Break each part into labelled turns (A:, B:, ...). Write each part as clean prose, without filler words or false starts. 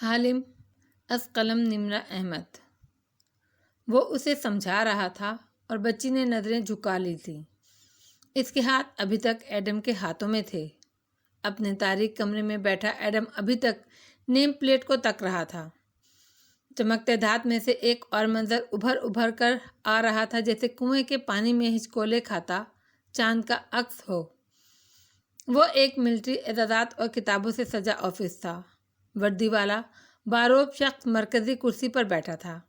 A: حالم از قلم نمرہ احمد۔ وہ اسے سمجھا رہا تھا اور بچی نے نظریں جھکا لی تھیں۔ اس کے ہاتھ ابھی تک ایڈم کے ہاتھوں میں تھے۔ اپنے تاریک کمرے میں بیٹھا ایڈم ابھی تک نیم پلیٹ کو تک رہا تھا۔ چمکتے دھات میں سے ایک اور منظر ابھر کر آ رہا تھا، جیسے کنویں کے پانی میں ہچکولے کھاتا چاند کا عکس ہو۔ وہ ایک ملٹری اعزازات اور کتابوں سے سجا آفس تھا۔ وردی والا باروب شخص مرکزی کرسی پر بیٹھا تھا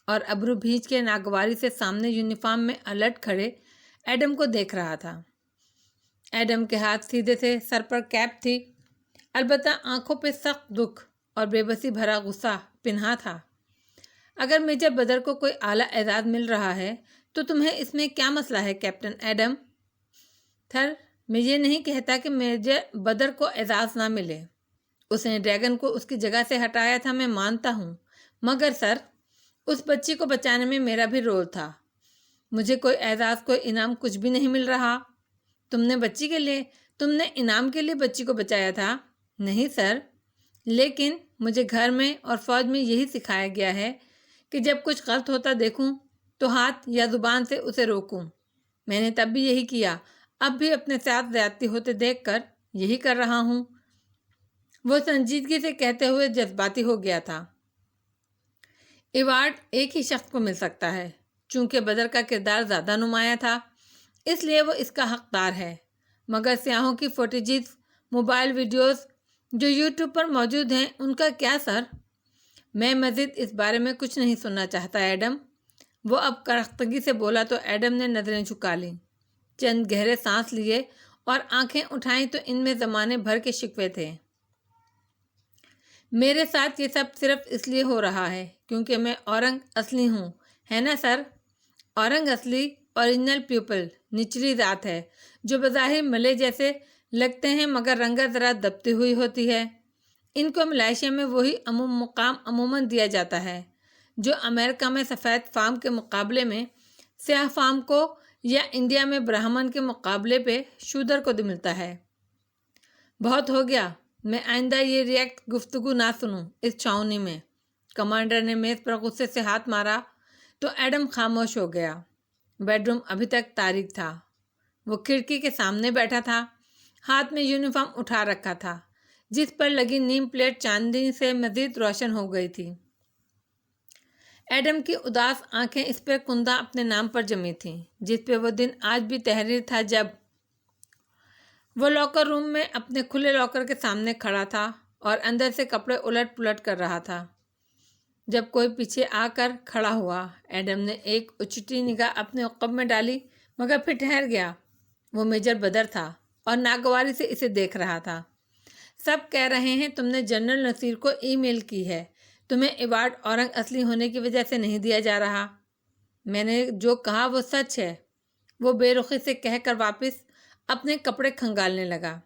A: اور ابرو بھینچ کے ناگواری سے سامنے یونیفارم میں الٹ کھڑے ایڈم کو دیکھ رہا تھا۔ ایڈم کے ہاتھ سیدھے تھے، سر پر کیپ تھی، البتہ آنکھوں پہ سخت دکھ اور بے بسی بھرا غصہ پنہاں تھا۔ اگر میجر بدر کو کوئی اعلیٰ اعزاز مل رہا ہے تو تمہیں اس میں کیا مسئلہ ہے کیپٹن ایڈم؟ میں یہ نہیں کہتا کہ میجر بدر کو اعزاز نہ ملے۔ اس نے ڈریگن کو اس کی جگہ سے ہٹایا تھا، میں مانتا ہوں، مگر سر، اس بچی کو بچانے میں میرا بھی رول تھا۔ مجھے کوئی اعزاز، کوئی انعام، کچھ بھی نہیں مل رہا۔ تم نے انعام کے لیے بچی کو بچایا تھا؟ نہیں سر، لیکن مجھے گھر میں اور فوج میں یہی سکھایا گیا ہے کہ جب کچھ غلط ہوتا دیکھوں تو ہاتھ یا زبان سے اسے روکوں۔ میں نے تب بھی یہی کیا، اب بھی اپنے ساتھ زیادتی ہوتے دیکھ کر یہی کر رہا ہوں۔ وہ سنجیدگی سے کہتے ہوئے جذباتی ہو گیا تھا۔ ایوارڈ ایک ہی شخص کو مل سکتا ہے۔ چونکہ بدر کا کردار زیادہ نمایاں تھا، اس لیے وہ اس کا حقدار ہے، مگر سیاحوں کی فوٹیجز، موبائل ویڈیوز جو یوٹیوب پر موجود ہیں، ان کا کیا سر؟ میں مزید اس بارے میں کچھ نہیں سننا چاہتا ایڈم۔ وہ اب کرختگی سے بولا تو ایڈم نے نظریں جھکا لیں، چند گہرے سانس لیے اور آنکھیں اٹھائیں تو ان میں زمانے بھر کے شکوے تھے۔ میرے ساتھ یہ سب صرف اس لیے ہو رہا ہے کیونکہ میں اورنگ اصلی ہوں، ہے نا سر؟ اورنگ اصلی، اوریجنل پیپل، نچلی ذات ہے جو بظاہر ملے جیسے لگتے ہیں مگر رنگت ذرا دبتی ہوئی ہوتی ہے۔ ان کو ملائیشیا میں وہی مقام عموماً دیا جاتا ہے جو امریکہ میں سفید فام کے مقابلے میں سیاہ فام کو، یا انڈیا میں برہمن کے مقابلے پہ شودر کو ملتا ہے۔ بہت ہو گیا، میں آئندہ یہ ریئیکٹ گفتگو نہ سنوں اس چھاؤنی میں۔ کمانڈر نے میز پر غصے سے ہاتھ مارا تو ایڈم خاموش ہو گیا۔ بیڈ روم ابھی تک تاریک تھا۔ وہ کھڑکی کے سامنے بیٹھا تھا، ہاتھ میں یونیفارم اٹھا رکھا تھا جس پر لگی نیم پلیٹ چاندنی سے مزید روشن ہو گئی تھی۔ ایڈم کی اداس آنکھیں اس پہ کندہ اپنے نام پر جمی تھیں جس پہ وہ دن آج بھی تحریر تھا جب وہ لاکر روم میں اپنے کھلے لاکر کے سامنے کھڑا تھا اور اندر سے کپڑے الٹ پلٹ کر رہا تھا۔ جب کوئی پیچھے آ کر کھڑا ہوا، ایڈم نے ایک اچٹی نگاہ اپنے عقب میں ڈالی مگر پھر ٹھہر گیا۔ وہ میجر بدر تھا اور ناگواری سے اسے دیکھ رہا تھا۔ سب کہہ رہے ہیں تم نے جنرل نصیر کو ای میل کی ہے، تمہیں ایوارڈ اورنگ اصلی ہونے کی وجہ سے نہیں دیا جا رہا۔ میں نے جو کہا وہ سچ ہے، وہ بے رخی سے کہہ کر واپس اپنے کپڑے کھنگالنے لگا۔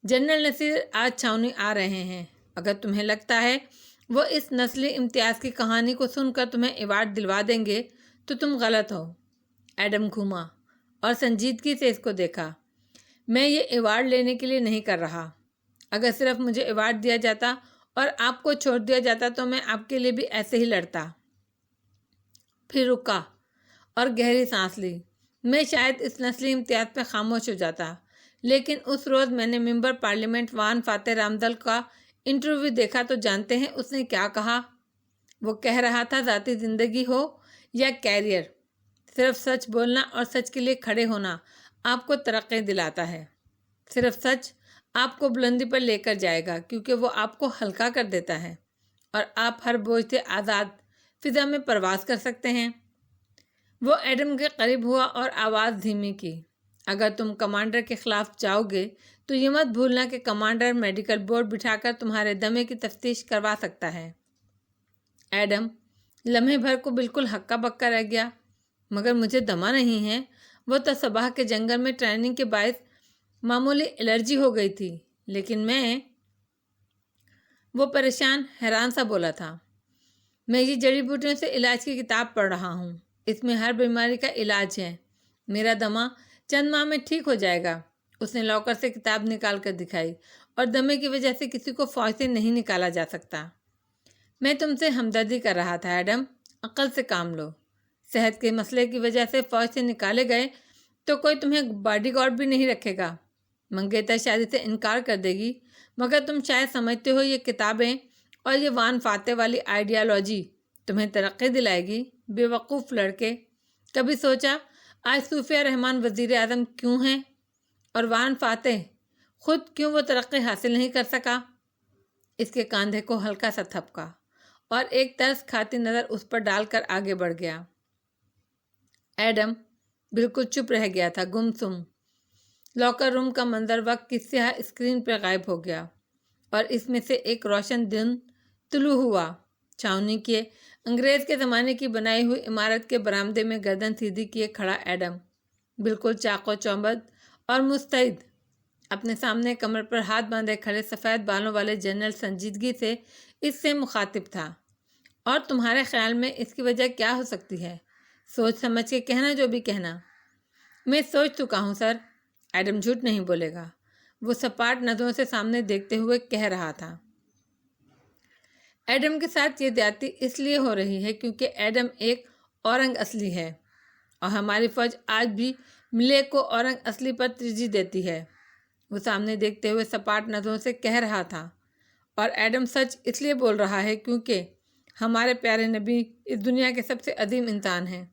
A: جنرل نصیر آج چھاؤنی آ رہے ہیں۔ اگر تمہیں لگتا ہے وہ اس نسلی امتیاز کی کہانی کو سن کر تمہیں ایوارڈ دلوا دیں گے تو تم غلط ہو۔ ایڈم گھوما اور سنجیدگی سے اس کو دیکھا۔ میں یہ ایوارڈ لینے کے لیے نہیں کر رہا۔ اگر صرف مجھے ایوارڈ دیا جاتا اور آپ کو چھوڑ دیا جاتا تو میں آپ کے لیے بھی ایسے ہی لڑتا۔ پھر رکا اور گہری سانس لی۔ میں شاید اس نسلی امتیاز پہ خاموش ہو جاتا، لیکن اس روز میں نے ممبر پارلیمنٹ وان فاتح رامدل کا انٹرویو دیکھا تو جانتے ہیں اس نے کیا کہا؟ وہ کہہ رہا تھا ذاتی زندگی ہو یا کیریئر، صرف سچ بولنا اور سچ کے لیے کھڑے ہونا آپ کو ترقی دلاتا ہے۔ صرف سچ آپ کو بلندی پر لے کر جائے گا کیونکہ وہ آپ کو ہلکا کر دیتا ہے اور آپ ہر بوجھ سے آزاد فضا میں پرواز کر سکتے ہیں۔ وہ ایڈم کے قریب ہوا اور آواز دھیمی کی۔ اگر تم کمانڈر کے خلاف جاؤ گے تو یہ مت بھولنا کہ کمانڈر میڈیکل بورڈ بٹھا کر تمہارے دمے کی تفتیش کروا سکتا ہے۔ ایڈم لمحے بھر کو بالکل ہکا بکا رہ گیا۔ مگر مجھے دمہ نہیں ہے، وہ تو صبح کے جنگل میں ٹریننگ کے باعث معمولی الرجی ہو گئی تھی، لیکن وہ پریشان حیران سا بولا تھا۔ میں یہ جڑی بوٹیوں سے علاج کی کتاب پڑھ رہا ہوں، اس میں ہر بیماری کا علاج ہے، میرا دمہ چند ماہ میں ٹھیک ہو جائے گا۔ اس نے لاکر سے کتاب نکال کر دکھائی، اور دمے کی وجہ سے کسی کو فوج سے نہیں نکالا جا سکتا۔ میں تم سے ہمدردی کر رہا تھا ایڈم، عقل سے کام لو۔ صحت کے مسئلے کی وجہ سے فوج سے نکالے گئے تو کوئی تمہیں باڈی گارڈ بھی نہیں رکھے گا۔ منگیتر شادی سے انکار کر دے گی، مگر تم شاید سمجھتے ہو یہ کتابیں اور یہ وان فاتح والی آئیڈیالوجی تمہیں ترقی دلائے گی؟ بے وقوف لڑکے، کبھی سوچا آج صوفیہ رحمان وزیر اعظم کیوں ہیں اور وان فاتح خود کیوں وہ ترقی حاصل نہیں کر سکا؟ اس کے کاندھے کو ہلکا سا تھپکا اور ایک ترس کھاتی نظر اس پر ڈال کر آگے بڑھ گیا۔ ایڈم بالکل چپ رہ گیا تھا، گمسم۔ لاکر روم کا منظر وقت کی سیاہ اسکرین پر غائب ہو گیا اور اس میں سے ایک روشن دن طلوع ہوا۔ چھاؤنی کے انگریز کے زمانے کی بنائی ہوئی عمارت کے برآمدے میں گردن سیدھی کیے کھڑا ایڈم، بالکل چاق و چوبند اور مستعد، اپنے سامنے کمر پر ہاتھ باندھے کھڑے سفید بالوں والے جنرل سنجیدگی سے اس سے مخاطب تھا۔ اور تمہارے خیال میں اس کی وجہ کیا ہو سکتی ہے؟ سوچ سمجھ کے کہنا جو بھی کہنا۔ میں سوچ چکا ہوں سر۔ ایڈم جھوٹ نہیں بولے گا، وہ سپاٹ نظروں سے سامنے دیکھتے ہوئے کہہ رہا تھا۔ ایڈم کے ساتھ یہ زیادتی اس لیے ہو رہی ہے کیونکہ ایڈم ایک اورنگ اصلی ہے، اور ہماری فوج آج بھی ملے کو اورنگ اصلی پر ترجیح دیتی ہے۔ وہ سامنے دیکھتے ہوئے سپاٹ نظروں سے کہہ رہا تھا، اور ایڈم سچ اس لیے بول رہا ہے کیونکہ ہمارے پیارے نبی اس دنیا کے سب سے عظیم انسان ہیں۔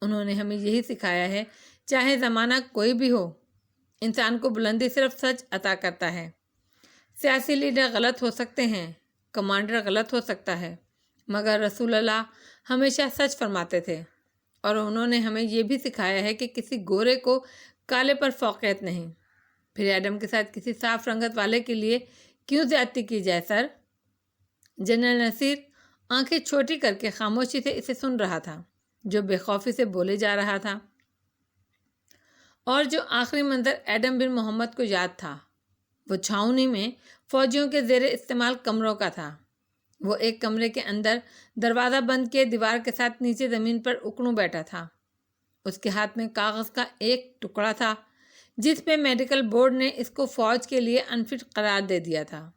A: انہوں نے ہمیں یہی سکھایا ہے، چاہے زمانہ کوئی بھی ہو، انسان کو بلندی صرف سچ عطا کرتا ہے۔ سیاسی لیڈر غلط ہو سکتے ہیں، کمانڈر غلط ہو سکتا ہے، مگر رسول اللہ ہمیشہ سچ فرماتے تھے، اور انہوں نے ہمیں یہ بھی سکھایا ہے کہ کسی گورے کو کالے پر فوقیت نہیں۔ پھر ایڈم کے ساتھ کسی صاف رنگت والے کے لیے کیوں زیادتی کی جائے سر؟ جنرل نصیر آنکھیں چھوٹی کر کے خاموشی سے اسے سن رہا تھا، جو بے خوفی سے بولے جا رہا تھا، اور جو آخری منظر ایڈم بن محمد کو یاد تھا وہ چھاؤنی میں فوجیوں کے زیر استعمال کمروں کا تھا۔ وہ ایک کمرے کے اندر دروازہ بند کیے دیوار کے ساتھ نیچے زمین پر اکڑوں بیٹھا تھا۔ اس کے ہاتھ میں کاغذ کا ایک ٹکڑا تھا جس پہ میڈیکل بورڈ نے اس کو فوج کے لیے انفٹ قرار دے دیا تھا۔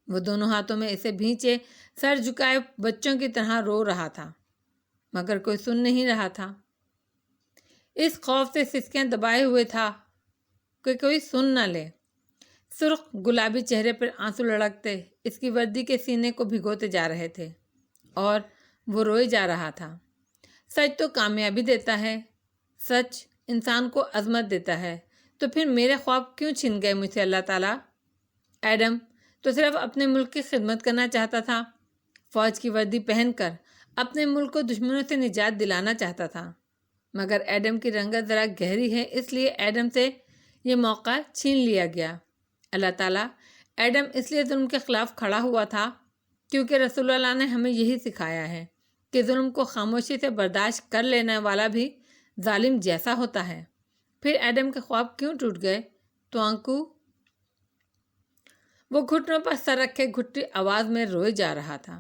A: وہ دونوں ہاتھوں میں اسے بھینچے سر جھکائے بچوں کی طرح رو رہا تھا، مگر کوئی سن نہیں رہا تھا۔ اس خوف سے سسکیاں دبائے ہوئے تھا کہ کوئی سن نہ لے۔ سرخ گلابی چہرے پر آنسو لڑکتے اس کی وردی کے سینے کو بھگوتے جا رہے تھے، اور وہ روئے جا رہا تھا۔ سچ تو کامیابی دیتا ہے، سچ انسان کو عظمت دیتا ہے، تو پھر میرے خواب کیوں چھن گئے مجھ سے اللہ تعالیٰ؟ ایڈم تو صرف اپنے ملک کی خدمت کرنا چاہتا تھا، فوج کی وردی پہن کر اپنے ملک کو دشمنوں سے نجات دلانا چاہتا تھا، مگر ایڈم کی رنگت ذرا گہری ہے، اس لیے ایڈم سے یہ موقع چھین لیا گیا۔ اللہ تعالیٰ، ایڈم اس لیے ظلم کے خلاف کھڑا ہوا تھا کیونکہ رسول اللہ نے ہمیں یہی سکھایا ہے کہ ظلم کو خاموشی سے برداشت کر لینے والا بھی ظالم جیسا ہوتا ہے۔ پھر ایڈم کے خواب کیوں ٹوٹ گئے؟ تو آنکو وہ گھٹنوں پر سر رکھے گھٹی آواز میں روئے جا رہا تھا،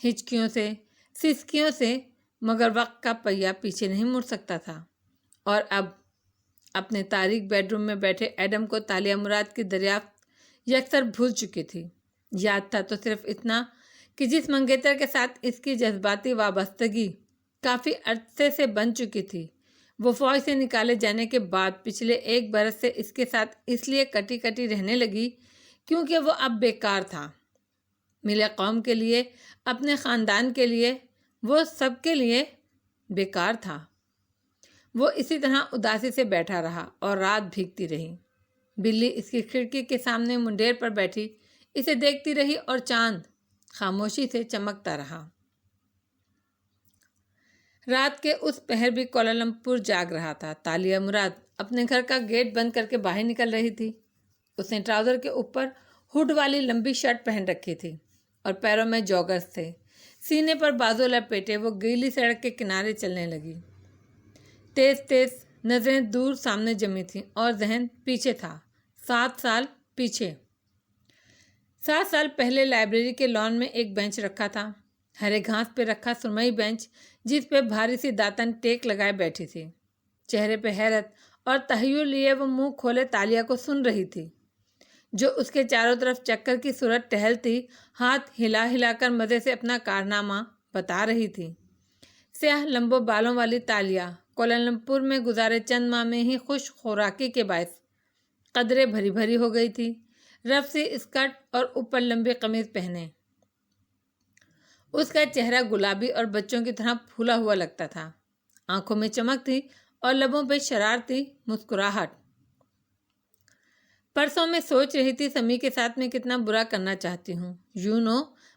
A: ہچکیوں سے، سسکیوں سے، مگر وقت کا پہیہ پیچھے نہیں مڑ سکتا تھا۔ اور اب اپنے تاریک بیڈ روم میں بیٹھے ایڈم کو تالیہ مراد کی دریافت یکسر بھول چکی تھی۔ یاد تھا تو صرف اتنا کہ جس منگیتر کے ساتھ اس کی جذباتی وابستگی کافی عرصے سے بن چکی تھی، وہ فوج سے نکالے جانے کے بعد پچھلے 1 برس سے اس کے ساتھ اس لیے کٹی کٹی رہنے لگی کیونکہ وہ اب بیکار تھا۔ ملے قوم کے لیے، اپنے خاندان کے لیے، وہ سب کے لیے بیکار تھا۔ وہ اسی طرح اداسی سے بیٹھا رہا اور رات بھیگتی رہی۔ بلی اس کی کھڑکی کے سامنے منڈیر پر بیٹھی اسے دیکھتی رہی اور چاند خاموشی سے چمکتا رہا۔ رات کے اس پہر بھی کوالالمپور جاگ رہا تھا۔ تالیہ مراد اپنے گھر کا گیٹ بند کر کے باہر نکل رہی تھی۔ اس نے ٹراؤزر کے اوپر ہوڈ والی لمبی شرٹ پہن رکھی تھی اور پیروں میں جوگرز تھے۔ سینے پر بازو لپیٹے وہ گیلی سڑک کے کنارے چلنے لگی۔ تیز تیز نظریں دور سامنے جمی تھیں اور ذہن پیچھے تھا، 7 سال پیچھے۔ 7 سال پہلے لائبریری کے لان میں ایک بینچ رکھا تھا، ہرے گھاس پہ رکھا سرمئی بینچ جس پہ بھاری سی داتن ٹیک لگائے بیٹھی تھی۔ چہرے پہ حیرت اور تحیر لیے وہ منہ کھولے تالیہ کو سن رہی تھی، جو اس کے چاروں طرف چکر کی صورت ٹہلتی ہاتھ ہلا ہلا کر مزے سے اپنا کارنامہ بتا رہی تھی۔ سیاہ لمبو بالوں والی تالیہ کوالالمپور میں گزارے چند ماہ میں ہی خوش خوراکی کے باعث قدرے بھری بھری ہو گئی تھی۔ رف سی اسکرٹ اور اوپر لمبی قمیض پہنے اس کا چہرہ گلابی اور بچوں کی طرح پھولا ہوا لگتا تھا۔ آنکھوں میں چمک تھی اور لبوں پہ شرارتی مسکراہٹ۔ پرسوں میں سوچ رہی تھی سمی کے ساتھ میں کتنا برا کرنا چاہتی ہوں،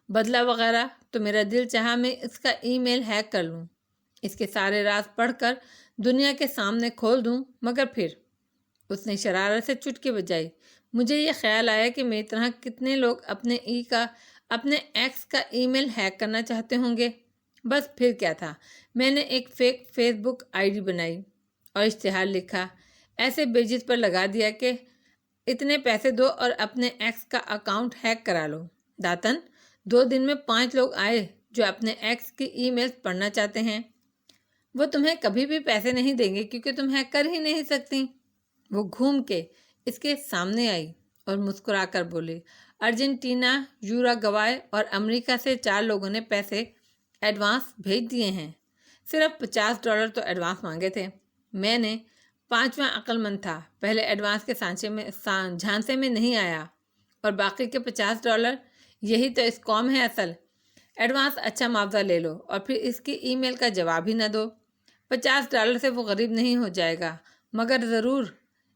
A: بدلہ وغیرہ، تو میرا دل چاہا میں اس کا ای میل ہیک کر لوں، اس کے سارے راز پڑھ کر دنیا کے سامنے کھول دوں، مگر پھر اس نے شرارت سے چٹکی بجائی۔ مجھے یہ خیال آیا کہ میری طرح کتنے لوگ اپنے ایکس کا ای میل ہیک کرنا چاہتے ہوں گے۔ بس پھر کیا تھا، میں نے ایک fake Facebook I D بنائی اور اشتہار لکھا، ایسے بیجز پر لگا دیا کہ اتنے پیسے دو اور اپنے ایکس کا اکاؤنٹ ہیک کرا لو۔ داتن 2 دن میں 5 لوگ آئے جو اپنے ایکس کی ای میلز پڑھنا چاہتے ہیں۔ وہ تمہیں کبھی بھی پیسے نہیں دیں گے کیونکہ تم ہیک کر ہی نہیں سکتی۔ وہ گھوم کے اس کے سامنے آئی اور مسکرا کر بولی، ارجنٹینا، یوراگوائے اور امریکہ سے 4 لوگوں نے پیسے ایڈوانس بھیج دیے ہیں۔ صرف $50 تو ایڈوانس مانگے تھے۔ میں نے 5واں عقل مند تھا، پہلے ایڈوانس کے جھانسے میں نہیں آیا، اور باقی کے $50 یہی تو اس قوم ہے اصل۔ ایڈوانس اچھا معاوضہ لے لو اور پھر اس کی ای میل کا جواب ہی نہ دو۔ $50 سے وہ غریب نہیں ہو جائے گا، مگر ضرور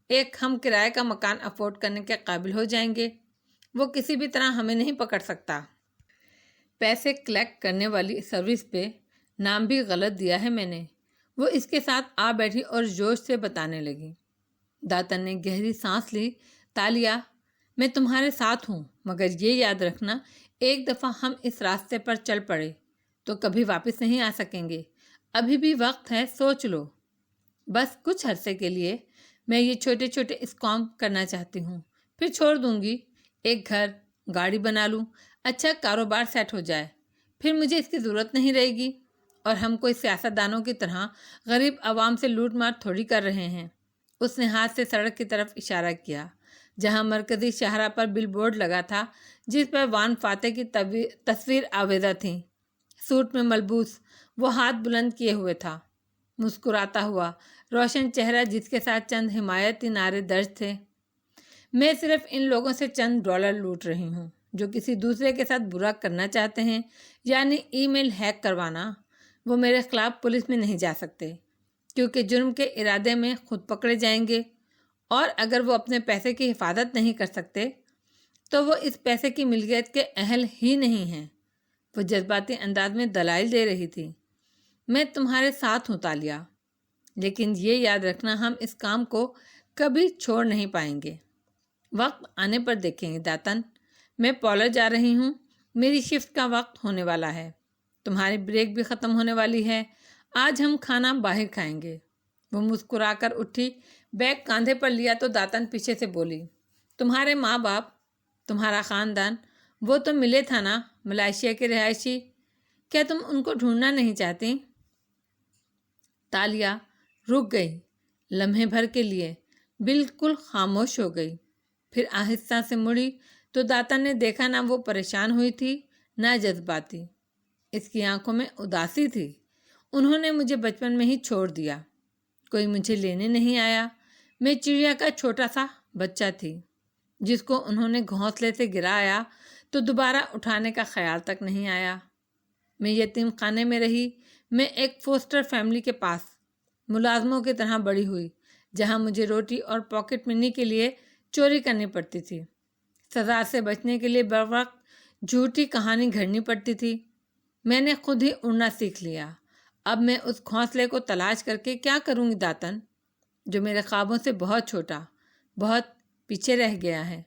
A: ایک ہم کرائے کا مکان افورڈ کرنے کے قابل ہو جائیں گے۔ وہ کسی بھی طرح ہمیں نہیں پکڑ سکتا۔ پیسے کلیکٹ کرنے والی سروس پہ نام بھی غلط دیا ہے میں نے۔ وہ اس کے ساتھ آ بیٹھی اور جوش سے بتانے لگی۔ داتن نے گہری سانس لی، تالیہ، میں تمہارے ساتھ ہوں، مگر یہ یاد رکھنا ایک دفعہ ہم اس راستے پر چل پڑے تو کبھی واپس نہیں آ سکیں گے۔ ابھی بھی وقت ہے، سوچ لو۔ بس کچھ عرصے کے لیے میں یہ چھوٹے چھوٹے اسکام کرنا چاہتی ہوں، پھر چھوڑ دوں گی۔ ایک گھر، گاڑی بنا لوں، اچھا کاروبار سیٹ ہو جائے، پھر مجھے اس کی ضرورت نہیں رہے گی، اور ہم کوئی سیاستدانوں کی طرح غریب عوام سے لوٹ مار تھوڑی کر رہے ہیں۔ اس نے ہاتھ سے سڑک کی طرف اشارہ کیا جہاں مرکزی شاہراہ پر بل بورڈ لگا تھا جس پر وان فاتح کی تصویر آویزہ تھی۔ سوٹ میں ملبوس وہ ہاتھ بلند کیے ہوئے تھا، مسکراتا ہوا، روشن چہرہ جس کے ساتھ چند حمایتی نعرے درج تھے۔ میں صرف ان لوگوں سے چند $، لوٹ رہی ہوں جو کسی دوسرے کے ساتھ برا کرنا چاہتے ہیں، یعنی ای میل ہیک کروانا۔ وہ میرے خلاف پولیس میں نہیں جا سکتے کیونکہ جرم کے ارادے میں خود پکڑے جائیں گے، اور اگر وہ اپنے پیسے کی حفاظت نہیں کر سکتے تو وہ اس پیسے کی ملکیت کے اہل ہی نہیں ہیں۔ وہ جذباتی انداز میں دلائل دے رہی تھی۔ میں تمہارے ساتھ ہوں تالیہ، لیکن یہ یاد رکھنا ہم اس کام کو کبھی چھوڑ نہیں پائیں گے۔ وقت آنے پر دیکھیں گے داتن۔ میں پارلر جا رہی ہوں، میری شفٹ کا وقت ہونے والا ہے، تمہاری بریک بھی ختم ہونے والی ہے، آج ہم کھانا باہر کھائیں گے۔ وہ مسکرا کر اٹھی، بیگ کاندھے پر لیا تو داتن پیچھے سے بولی، تمہارے ماں باپ، تمہارا خاندان، وہ تو ملے تھا نا، ملائیشیا کے رہائشی، کیا تم ان کو ڈھونڈنا نہیں چاہتی؟ تالیہ رک گئی، لمحے بھر کے لیے بالکل خاموش ہو گئی، پھر آہستہ سے مڑی تو داتن نے دیکھا نہ وہ پریشان ہوئی تھی نہ جذباتی، اس کی آنکھوں میں اداسی تھی۔ انہوں نے مجھے بچپن میں ہی چھوڑ دیا، کوئی مجھے لینے نہیں آیا، میں چڑیا کا چھوٹا سا بچہ تھی جس کو انہوں نے گھونسلے سے گرایا تو دوبارہ اٹھانے کا خیال تک نہیں آیا۔ میں یتیم خانے میں رہی، میں ایک فوسٹر فیملی کے پاس ملازموں کی طرح بڑی ہوئی جہاں مجھے روٹی اور پاکٹ منی کے لیے چوری کرنی پڑتی تھی، سزا سے بچنے کے لیے بر وقت جھوٹی کہانی گھڑنی پڑتی تھی۔ میں نے خود ہی اڑنا سیکھ لیا، اب میں اس گھونسلے کو تلاش کر کے کیا کروں گی داتن، جو میرے خوابوں سے بہت چھوٹا، بہت پیچھے رہ گیا ہے۔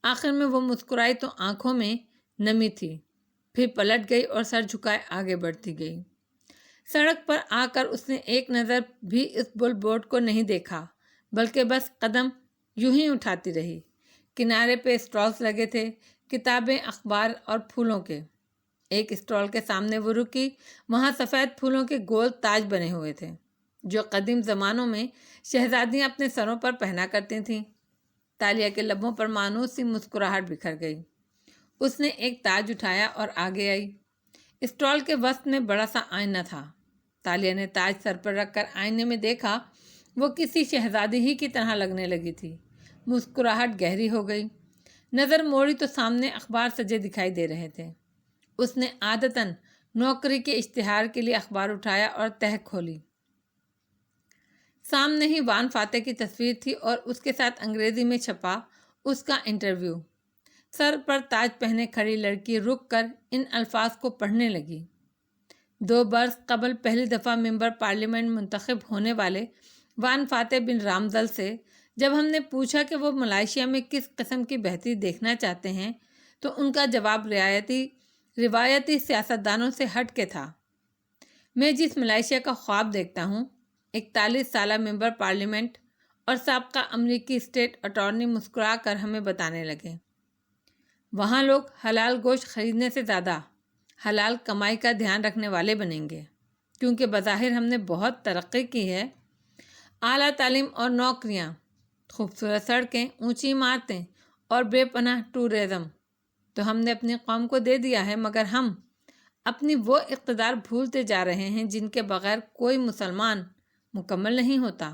A: آخر میں وہ مسکرائی تو آنکھوں میں نمی تھی، پھر پلٹ گئی اور سر جھکائے آگے بڑھتی گئی۔ سڑک پر آ کر اس نے ایک نظر بھی اس بل بورڈ کو نہیں دیکھا، بلکہ بس قدم یوں ہی اٹھاتی رہی۔ کنارے پہ اسٹالز لگے تھے، کتابیں، اخبار اور پھولوں کے۔ ایک اسٹال کے سامنے وہ رکی، وہاں سفید پھولوں کے گول تاج بنے ہوئے تھے جو قدیم زمانوں میں شہزادیاں اپنے سروں پر پہنا کرتی تھیں۔ تالیہ کے لبوں پر مانوس سی مسکراہٹ بکھر گئی۔ اس نے ایک تاج اٹھایا اور آگے آئی۔ اسٹال کے وسط میں بڑا سا آئینہ تھا۔ تالیہ نے تاج سر پر رکھ کر آئینے میں دیکھا۔ وہ کسی شہزادی ہی کی طرح لگنے لگی تھی۔ مسکراہٹ گہری ہو گئی۔ نظر موڑی تو سامنے اخبار سجے دکھائی دے رہے تھے۔ اس نے عادتاً نوکری کے اشتہار کے لیے اخبار اٹھایا اور تہہ کھولی۔ سامنے ہی وان فاتح کی تصویر تھی اور اس کے ساتھ انگریزی میں چھپا اس کا انٹرویو۔ سر پر تاج پہنے کھڑی لڑکی رک کر ان الفاظ کو پڑھنے لگی۔ 2 برس قبل پہلی دفعہ ممبر پارلیمنٹ منتخب ہونے والے وان فاتح بن رامزل سے جب ہم نے پوچھا کہ وہ ملائیشیا میں کس قسم کی بہتری دیکھنا چاہتے ہیں تو ان کا جواب روایتی سیاستدانوں سے ہٹ کے تھا۔ میں جس ملائیشیا کا خواب دیکھتا ہوں، 41 سالہ ممبر پارلیمنٹ اور سابقہ امریکی اسٹیٹ اٹارنی مسکرا کر ہمیں بتانے لگے، وہاں لوگ حلال گوشت خریدنے سے زیادہ حلال کمائی کا دھیان رکھنے والے بنیں گے، کیونکہ بظاہر ہم نے بہت ترقی کی ہے۔ اعلیٰ تعلیم اور نوکریاں، خوبصورت سڑکیں، اونچی عمارتیں اور بے پناہ ٹورزم تو ہم نے اپنی قوم کو دے دیا ہے، مگر ہم اپنی وہ اقتدار بھولتے جا رہے ہیں جن کے بغیر کوئی مسلمان مکمل نہیں ہوتا۔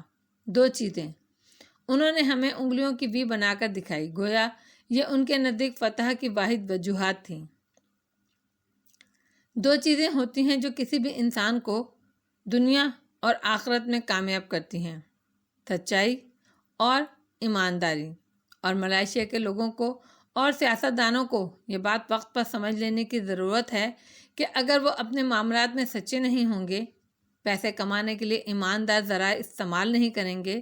A: 2 چیزیں انہوں نے ہمیں انگلیوں کی وی بنا کر دکھائی، گویا یہ ان کے نزدیک فتح کی واحد وجوہات تھیں۔ 2 چیزیں ہوتی ہیں جو کسی بھی انسان کو دنیا اور آخرت میں کامیاب کرتی ہیں، سچائی اور ایمانداری۔ اور ملائیشیا کے لوگوں کو اور سیاستدانوں کو یہ بات وقت پر سمجھ لینے کی ضرورت ہے کہ اگر وہ اپنے معاملات میں سچے نہیں ہوں گے، پیسے کمانے کے لیے ایماندار ذرائع استعمال نہیں کریں گے،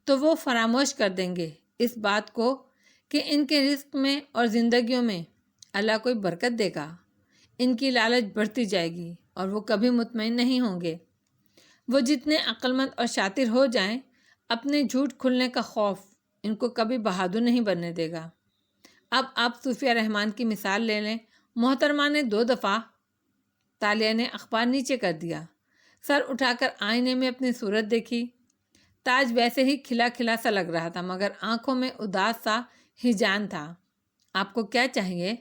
A: تو وہ فراموش کر دیں گے اس بات کو کہ ان کے رزق میں اور زندگیوں میں اللہ کوئی برکت دے گا۔ ان کی لالچ بڑھتی جائے گی اور وہ کبھی مطمئن نہیں ہوں گے۔ وہ جتنے عقلمند اور شاطر ہو جائیں، اپنے جھوٹ کھلنے کا خوف ان کو کبھی بہادر نہیں بننے دے گا۔ اب آپ صوفیہ رحمان کی مثال لے لیں۔ محترمہ نے 2 دفعہ تالیہ نے اخبار نیچے کر دیا، سر اٹھا کر آئینے میں اپنی صورت دیکھی۔ تاج ویسے ہی کھلا کھلا سا لگ رہا تھا، مگر آنکھوں میں اداس سا ہیجان تھا۔ آپ کو کیا چاہیے؟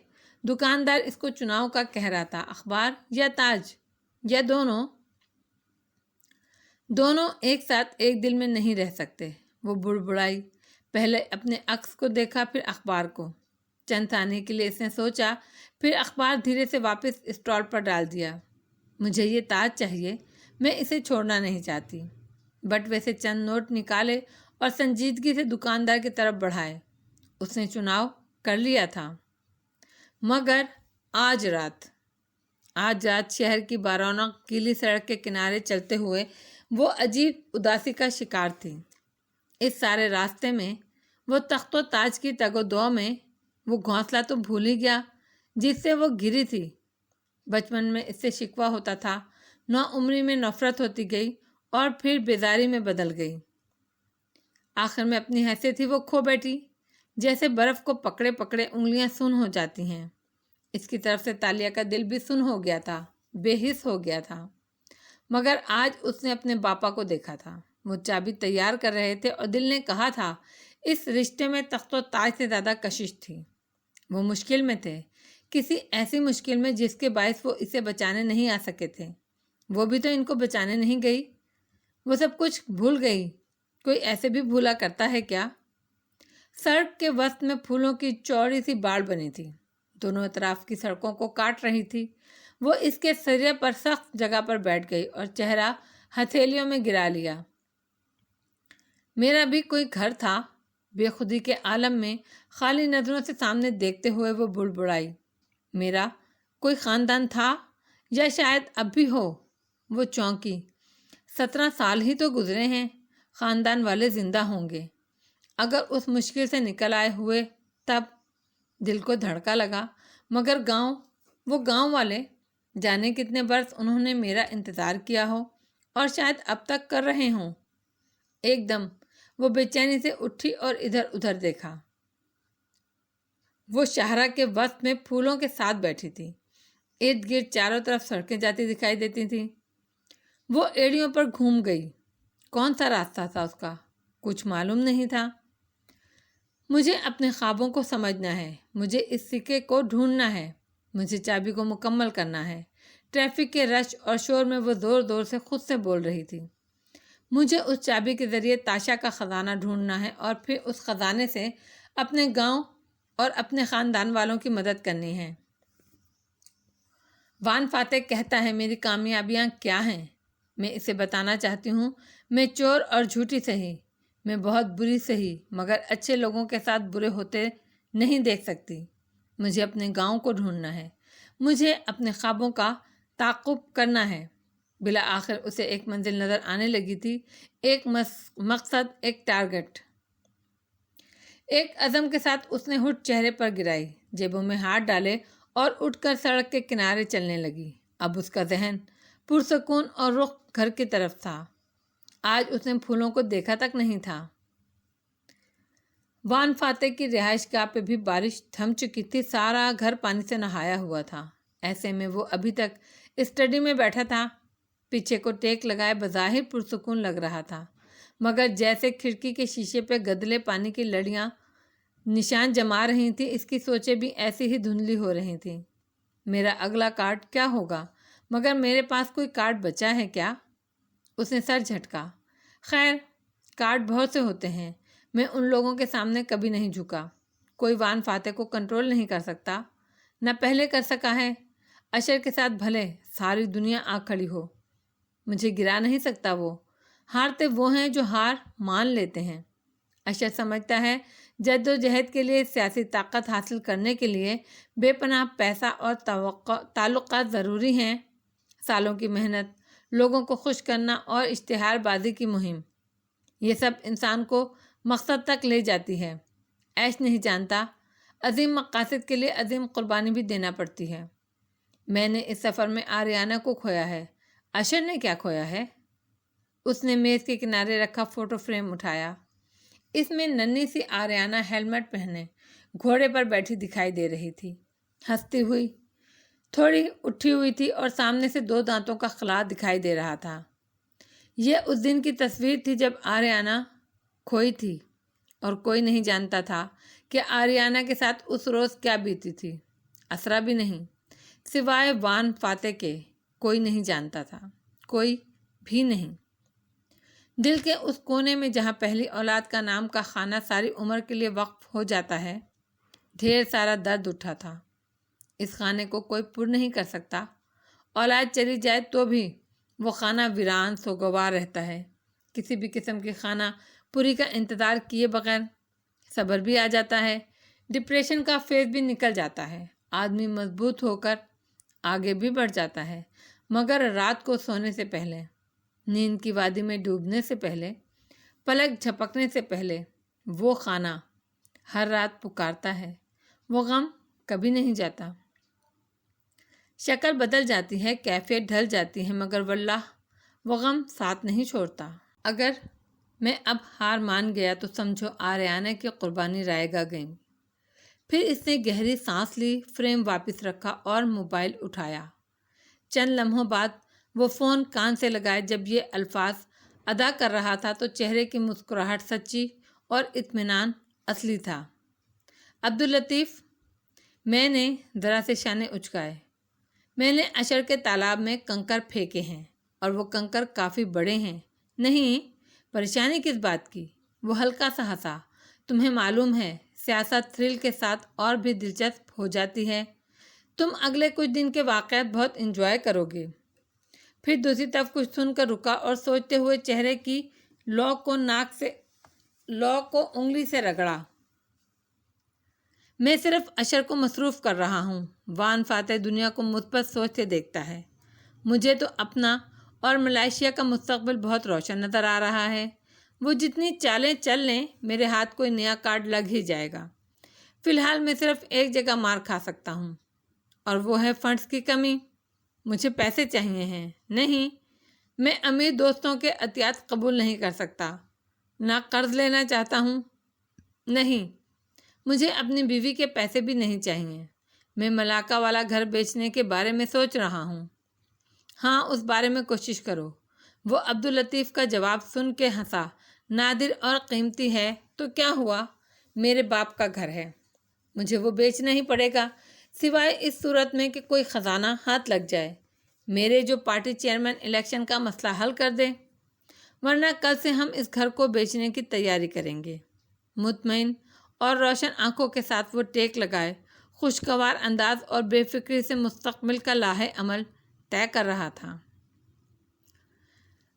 A: دکاندار اس کو چناؤ کا کہہ رہا تھا، اخبار یا تاج یا دونوں؟ دونوں ایک ساتھ ایک دل میں نہیں رہ سکتے۔ وہ بڑبڑائی، پہلے اپنے عکس کو دیکھا پھر اخبار کو۔ چند ثانیے کے لیے اس نے سوچا، پھر اخبار دھیرے سے واپس اسٹال پر ڈال دیا۔ مجھے یہ تاج چاہیے، میں اسے چھوڑنا نہیں چاہتی۔ بٹوے سے چند نوٹ نکالے اور سنجیدگی سے دکاندار کی طرف بڑھائے۔ اس نے چناؤ کر لیا تھا، مگر آج رات شہر کی بارونق گیلی سڑک کے کنارے چلتے ہوئے وہ عجیب اداسی کا شکار تھی۔ اس سارے راستے میں وہ تخت و تاج کی تگ و دو میں وہ گھونسلہ تو بھول ہی گیا جس سے وہ گری تھی۔ بچپن میں اس سے شکوہ ہوتا تھا، نوعمری میں نفرت ہوتی گئی اور پھر بیزاری میں بدل گئی۔ آخر میں اپنی حیثیت ہی وہ کھو بیٹھی، جیسے برف کو پکڑے پکڑے انگلیاں سن ہو جاتی ہیں۔ اس کی طرف سے تالیہ کا دل بھی سن ہو گیا تھا، بے حس ہو گیا تھا۔ مگر آج اس نے اپنے باپا کو دیکھا تھا، وہ چابی تیار کر رہے تھے اور دل نے کہا تھا اس رشتے میں تخت و تاج سے زیادہ کشش تھی۔ وہ مشکل میں تھے، کسی ایسی مشکل میں جس کے باعث وہ اسے بچانے نہیں آ سکے تھے۔ وہ بھی تو ان کو بچانے نہیں گئی۔ وہ سب کچھ بھول گئی، کوئی ایسے بھی بھولا کرتا ہے کیا؟ سڑک کے وسط میں پھولوں کی چوڑی سی باڑ بنی تھی، دونوں اطراف کی سڑکوں کو کاٹ رہی تھی۔ وہ اس کے سرے پر سخت جگہ پر بیٹھ گئی اور چہرہ ہتھیلیوں میں گرا لیا۔ میرا بھی کوئی گھر تھا، بے خودی کے عالم میں خالی نظروں سے سامنے دیکھتے ہوئے وہ بڑبڑائی۔ میرا کوئی خاندان تھا، یا شاید اب بھی ہو۔ وہ چونکی۔ 17 سال ہی تو گزرے ہیں، خاندان والے زندہ ہوں گے۔ اگر اس مشکل سے نکل آئے ہوئے تب دل کو دھڑکا لگا، مگر وہ گاؤں والے، جانے کتنے برس انہوں نے میرا انتظار کیا ہو اور شاید اب تک کر رہے ہوں۔ ایک دم وہ بے چینی سے اٹھی اور ادھر ادھر دیکھا۔ وہ شاہراہ کے وسط میں پھولوں کے ساتھ بیٹھی تھی، ارد گرد چاروں طرف سڑکیں جاتی دکھائی دیتی تھیں۔ وہ ایڑیوں پر گھوم گئی۔ کون سا راستہ تھا اس کا؟ کچھ معلوم نہیں تھا۔ مجھے اپنے خوابوں کو سمجھنا ہے، مجھے اس سکے کو ڈھونڈنا ہے، مجھے چابی کو مکمل کرنا ہے۔ ٹریفک کے رش اور شور میں وہ زور زور سے خود سے بول رہی تھی۔ مجھے اس چابی کے ذریعے تاشا کا خزانہ ڈھونڈنا ہے اور پھر اس خزانے سے اپنے گاؤں اور اپنے خاندان والوں کی مدد کرنی ہے۔ وان فاتح کہتا ہے میری کامیابیاں کیا ہیں؟ میں اسے بتانا چاہتی ہوں، میں چور اور جھوٹی سہی، میں بہت بری سہی، مگر اچھے لوگوں کے ساتھ برے ہوتے نہیں دیکھ سکتی۔ مجھے اپنے گاؤں کو ڈھونڈنا ہے، مجھے اپنے خوابوں کا تعاقب کرنا ہے۔ بالآخر اسے ایک منزل نظر آنے لگی تھی، ایک مقصد، ایک ٹارگٹ۔ ایک عزم کے ساتھ اس نے ہٹ چہرے پر گرائی، جیبوں میں ہاتھ ڈالے اور اٹھ کر سڑک کے کنارے چلنے لگی۔ اب اس کا ذہن پرسکون اور رخ گھر کی طرف تھا۔ آج اس نے پھولوں کو دیکھا تک نہیں تھا۔ وان فاتح کی رہائش گاہ پہ بھی بارش تھم چکی تھی، سارا گھر پانی سے نہایا ہوا تھا۔ ایسے میں وہ ابھی تک اسٹڈی میں بیٹھا تھا، پیچھے کو ٹیک لگائے بظاہر پرسکون لگ رہا تھا، مگر جیسے کھڑکی کے شیشے پہ گدلے پانی کی لڑیاں نشان جما رہی تھیں، اس کی سوچیں بھی ایسی ہی دھندلی ہو رہی تھیں۔ میرا اگلا کارڈ کیا ہوگا؟ مگر میرے پاس کوئی کارڈ بچا ہے کیا؟ اس نے سر جھٹکا۔ خیر، کارڈ بہت سے ہوتے ہیں، میں ان لوگوں کے سامنے کبھی نہیں جھکا۔ کوئی وان فاتح کو کنٹرول نہیں کر سکتا، نہ پہلے کر سکا ہے۔ اشر کے ساتھ بھلے ساری دنیا آ کھڑی ہو، مجھے گرا نہیں سکتا۔ وہ ہارتے وہ ہیں جو ہار مان لیتے ہیں۔ اشر سمجھتا ہے جد و جہد کے لیے، سیاسی طاقت حاصل کرنے کے لیے بے پناہ پیسہ اور تعلقات ضروری ہیں۔ سالوں کی محنت، لوگوں کو خوش کرنا اور اشتہار بازی کی مہم، یہ سب انسان کو مقصد تک لے جاتی ہے۔ عیش نہیں جانتا، عظیم مقاصد کے لیے عظیم قربانی بھی دینا پڑتی ہے۔ میں نے اس سفر میں آریانہ کو کھویا ہے، اشر نے کیا کھویا ہے؟ اس نے میز کے کنارے رکھا فوٹو فریم اٹھایا۔ اس میں ننھی سی آریانہ ہیلمٹ پہنے گھوڑے پر بیٹھی دکھائی دے رہی تھی، ہنستی ہوئی، تھوڑی اٹھی ہوئی تھی اور سامنے سے 2 دانتوں کا خلا دکھائی دے رہا تھا۔ یہ اس دن کی تصویر تھی جب آریانہ کھوئی تھی، اور کوئی نہیں جانتا تھا کہ آریانہ کے ساتھ اس روز کیا بیتی تھی۔ اسرا بھی نہیں، سوائے وان فاتح کے کوئی نہیں جانتا تھا، کوئی بھی نہیں۔ دل کے اس کونے میں جہاں پہلی اولاد کا نام کا خانہ ساری عمر کے لیے وقف ہو جاتا ہے، ڈھیر سارا درد اٹھا تھا۔ اس خانے کو کوئی پر نہیں کر سکتا۔ اولاد چلی جائے تو بھی وہ خانہ ویران سوگوار رہتا ہے۔ کسی بھی قسم کی خانہ پوری کا انتظار کیے بغیر صبر بھی آ جاتا ہے، ڈپریشن کا فیز بھی نکل جاتا ہے، آدمی مضبوط ہو کر آگے بھی بڑھ جاتا ہے، مگر رات کو سونے سے پہلے، نیند کی وادی میں ڈوبنے سے پہلے، پلک جھپکنے سے پہلے وہ خانہ ہر رات پکارتا ہے۔ وہ غم کبھی نہیں جاتا۔ شکل بدل جاتی ہے، کیفیت ڈھل جاتی ہے، مگر واللہ وہ غم ساتھ نہیں چھوڑتا۔ اگر میں اب ہار مان گیا تو سمجھو آریانہ کی قربانی رائے گا گئی۔ پھر اس نے گہری سانس لی، فریم واپس رکھا اور موبائل اٹھایا۔ چند لمحوں بعد وہ فون کان سے لگائے۔ جب یہ الفاظ ادا کر رہا تھا تو چہرے کی مسکراہٹ سچی اور اطمینان اصلی تھا۔ عبداللطیف، میں نے ذرا سے شانے اچکائے، میں نے اشر کے تالاب میں کنکر پھینکے ہیں اور وہ کنکر کافی بڑے ہیں۔ نہیں، پریشانی کس بات کی؟ وہ ہلکا سا ہنسا۔ تمہیں معلوم ہے سیاست تھرل کے ساتھ اور بھی دلچسپ ہو جاتی ہے۔ تم اگلے کچھ دن کے واقعات بہت انجوائے کرو گے۔ پھر دوسری طرف کچھ سن کر رکا اور سوچتے ہوئے چہرے کی لو کو انگلی سے رگڑا۔ میں صرف اشر کو مصروف کر رہا ہوں۔ وان فاتح دنیا کو مثبت سوچ سے دیکھتا ہے۔ مجھے تو اپنا اور ملائیشیا کا مستقبل بہت روشن نظر آ رہا ہے۔ وہ جتنی چالیں چل لیں، میرے ہاتھ کوئی نیا کارڈ لگ ہی جائے گا۔ فی الحال میں صرف ایک جگہ مار کھا سکتا ہوں، اور وہ ہے فنڈز کی کمی۔ مجھے پیسے چاہیے ہیں۔ نہیں، میں امیر دوستوں کے عطیات قبول نہیں کر سکتا، نہ قرض لینا چاہتا ہوں۔ نہیں، مجھے اپنی بیوی کے پیسے بھی نہیں چاہیے۔ میں ملاقہ والا گھر بیچنے کے بارے میں سوچ رہا ہوں۔ ہاں، اس بارے میں کوشش کرو۔ وہ عبداللطیف کا جواب سن کے ہنسا۔ نادر اور قیمتی ہے تو کیا ہوا؟ میرے باپ کا گھر ہے، مجھے وہ بیچنا ہی پڑے گا، سوائے اس صورت میں کہ کوئی خزانہ ہاتھ لگ جائے، میرے جو پارٹی چیئرمین الیکشن کا مسئلہ حل کر دے، ورنہ کل سے ہم اس گھر کو بیچنے کی تیاری کریں گے۔ مطمئن اور روشن آنکھوں کے ساتھ وہ ٹیک لگائے خوشگوار انداز اور بے فکری سے مستقبل کا لاہ عمل طے کر رہا تھا۔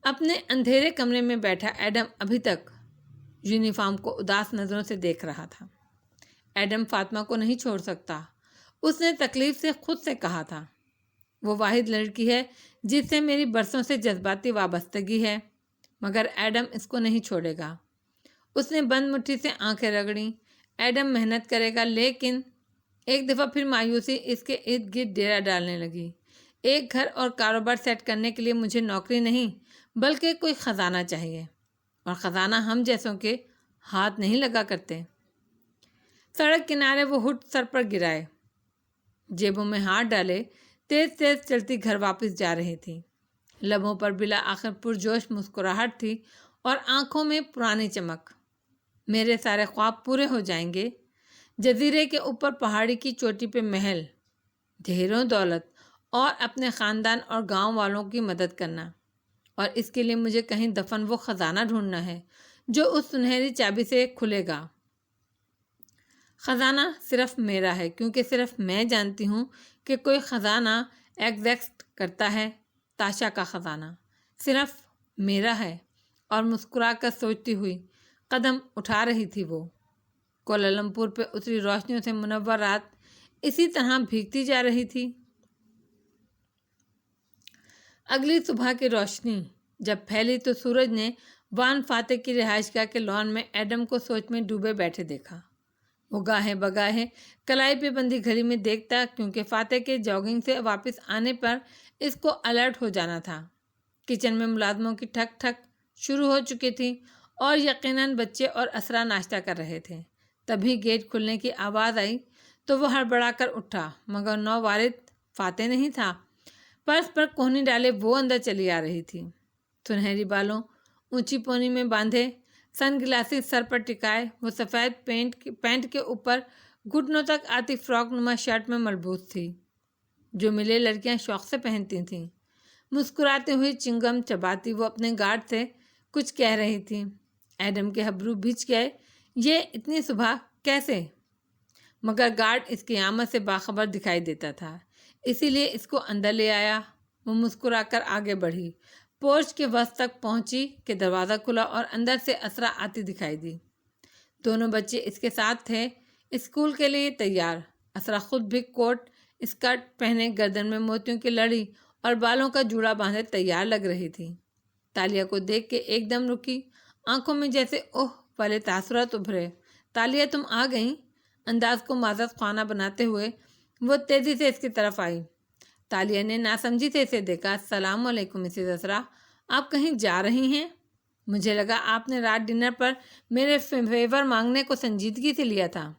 A: اپنے اندھیرے کمرے میں بیٹھا ایڈم ابھی تک یونیفارم کو اداس نظروں سے دیکھ رہا تھا۔ ایڈم فاطمہ کو نہیں چھوڑ سکتا، اس نے تکلیف سے خود سے کہا تھا۔ وہ واحد لڑکی ہے جس سے میری برسوں سے جذباتی وابستگی ہے، مگر ایڈم اس کو نہیں چھوڑے گا۔ اس نے بند مٹھی سے آنکھیں رگڑیں۔ ایڈم محنت کرے گا، لیکن ایک دفعہ پھر مایوسی اس کے ارد گرد ڈیرا ڈالنے لگی۔ ایک گھر اور کاروبار سیٹ کرنے کے لیے مجھے نوکری نہیں بلکہ کوئی خزانہ چاہیے، اور خزانہ ہم جیسوں کے ہاتھ نہیں لگا کرتے۔ سڑک کنارے وہ ہٹ سر پر گرائے، جیبوں میں ہاتھ ڈالے، تیز تیز چلتی گھر واپس جا رہی تھی۔ لبوں پر بلا آخر پرجوش مسکراہٹ تھی اور آنکھوں میں پرانی چمک۔ میرے سارے خواب پورے ہو جائیں گے، جزیرے کے اوپر پہاڑی کی چوٹی پہ محل، ڈھیروں دولت، اور اپنے خاندان اور گاؤں والوں کی مدد کرنا، اور اس کے لیے مجھے کہیں دفن وہ خزانہ ڈھونڈنا ہے جو اس سنہری چابی سے کھلے گا۔ خزانہ صرف میرا ہے، کیونکہ صرف میں جانتی ہوں کہ کوئی خزانہ ایگزسٹ کرتا ہے۔ تاشا کا خزانہ صرف میرا ہے۔ اور مسکرا کر سوچتی ہوئی قدم اٹھا رہی تھی وہ۔ کوالالمپور پہ اتری روشنیوں سے منور رات اسی طرح بھیگتی جا رہی تھی۔ اگلی صبح کی روشنی جب پھیلی تو سورج نے وان فاتح کی رہائش گاہ کے لان میں ایڈم کو سوچ میں ڈوبے بیٹھے دیکھا۔ وہ گاہے بگاہے کلائی پہ بندی گھڑی میں دیکھتا، کیونکہ فاتح کے جاگنگ سے واپس آنے پر اس کو الرٹ ہو جانا تھا۔ کچن میں ملازموں کی ٹھک ٹھک شروع ہو چکی تھی اور یقیناً بچے اور اسرا ناشتہ کر رہے تھے۔ تبھی گیٹ کھلنے کی آواز آئی تو وہ ہڑبڑا کر اٹھا، مگر نو وارد فاتح نہیں تھا۔ پرس پر کوہنی ڈالے وہ اندر چلی آ رہی تھی، سنہری بالوں اونچی پونی میں باندھے، سن گلاسز سر پر ٹکائے، وہ سفید پینٹ کے اوپر گھٹنوں تک آتی فراک نما شرٹ میں ملبوس تھی، جو ملے لڑکیاں شوق سے پہنتی تھیں۔ مسکراتے ہوئے چنگم چباتی وہ اپنے گارڈ سے کچھ کہہ رہی تھی۔ ایڈم کے ہبرو بھیج گئے، یہ اتنی صبح کیسے؟ مگر گارڈ اس کی آمد سے باخبر دکھائی دیتا تھا، اسی لیے اس کو اندر لے آیا۔ وہ مسکرا کر آگے بڑھی، پورچ کے وسط تک پہنچی کہ دروازہ کھلا اور اندر سے اسرا آتی دکھائی دی۔ دونوں بچے اس کے ساتھ تھے، اسکول کے لیے تیار۔ اسرا خود بھی کوٹ اسکرٹ پہنے، گردن میں موتیوں کی لڑی اور بالوں کا جوڑا باندھے تیار لگ رہی تھی۔ تالیہ کو دیکھ کے ایک دم رکی، آنکھوں میں جیسے اوہ والے تاثرات ابھرے۔ تالیہ تم آ گئیں؟ انداز کو معزز خوانا بناتے ہوئے وہ تیزی سے اس کی طرف آئی۔ تالیہ نے ناسمجھی سے اسے دیکھا۔ السلام علیکم مسز اسرا، آپ کہیں جا رہی ہیں؟ مجھے لگا آپ نے رات ڈنر پر میرے فیور مانگنے کو سنجیدگی سے لیا تھا۔